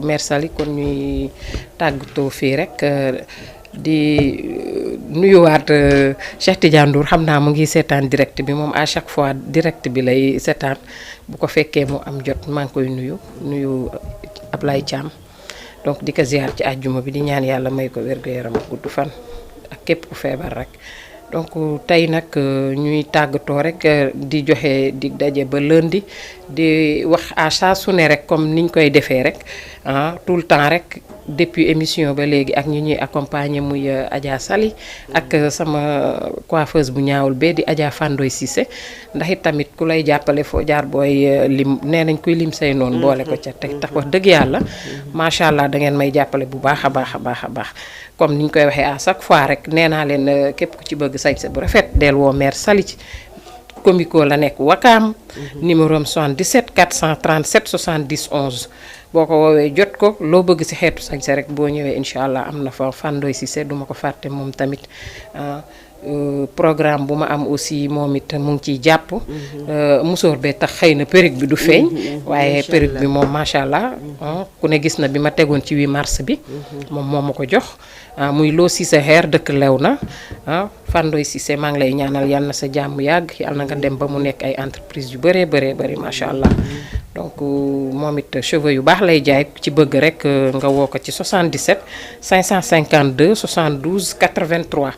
Mère Sali kon ñuy tàggatoo fii rek di nuyuwaat Cheikh Tidiane Ndour xam naa mu ngi seetaan direct bi moom à chaque fois direct bi lay seetaan bu ko fekkee mu am jot maa ngi koy nuyu Ablaye Thiam donc di ko ziar ci àjjuma bi di ñaan yàlla may ko wér-gu-yaram gudd fan ak képp ku feebar rek. donc tey nag ñuy tàggatoo rek di joxe di daje ba lundi di wax à saa su ne rek comme niñ koy defee rek tout le temps rek depuis émission ba léegi ak ñi ñuy accompagner muy Adja Sali ak sama coiffeuse bu ñaawul bee di Adja Fandoy Cissé ndax it tamit ku lay jàppale foo jaar booy lim nee nañ kuy lim say noonu boole ko ca teg tax wax dëgg yàlla macha allah da ngeen may jàppale bu baax a baax a baax a baax comme niñ koy waxee à chaque fois rek nee naa leen képp ku ci bëgg sañse bu rafet del woo Mère Sali ci comico la nekk Wakaam numéro am 77 437 70 11 boo ko woowee jot ko loo bëgg ci xeetu sañse rek boo ñëwee incha allah am na fa Fandoy Cissé duma ko fàtte moom tamit programme bu ma am aussi moom it mu ngi ciy jàpp musóor bee tax xëy na perruque bi du feeñ waaye perruque bi moom macha allah ku ne gis na bi ma tegoon ci 8 mars bi moom moo ma ko jox muy loo Cissé xeer dëkk lew na Fandoy Cissé maa ngi lay ñaanal yal na sa jàmm yàgg yal na nga dem ba mu nekk ay entreprise yu bëree bëri macha allah donc moom it cheveux yu baax lay jaay ci bëgg rek nga woo ko ci 77 552 72 83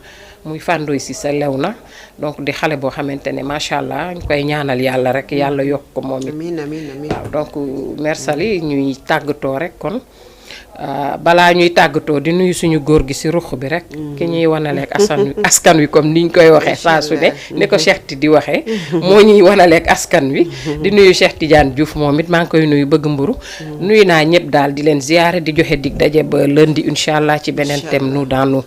muy Fandoy Cissé lew na donc di xale boo xamante ne macha allah ñu koy ñaanal yàlla rek yàlla yokk ko moom it. amiin amiin waaw donc Mère Sali ñuy tàggatoo rek kon balaa ñuy tàggatoo di nuyu suñu góor gi ci ruq bi rek. ki ñuy wanaleeg askan wi comme niñ koy waxee saa su ne ko Cheikh Ti di waxee. moo ñuy wanaleeg askan wi. di nuyu Cheikh Tidiane Diouf moom it maa ngi koy nuyu bëgg mburu nuyu naa ñëpp daal di leen ziyaare di joxe dig daje ba lundi incha allah ci beneen thème nous dans nous.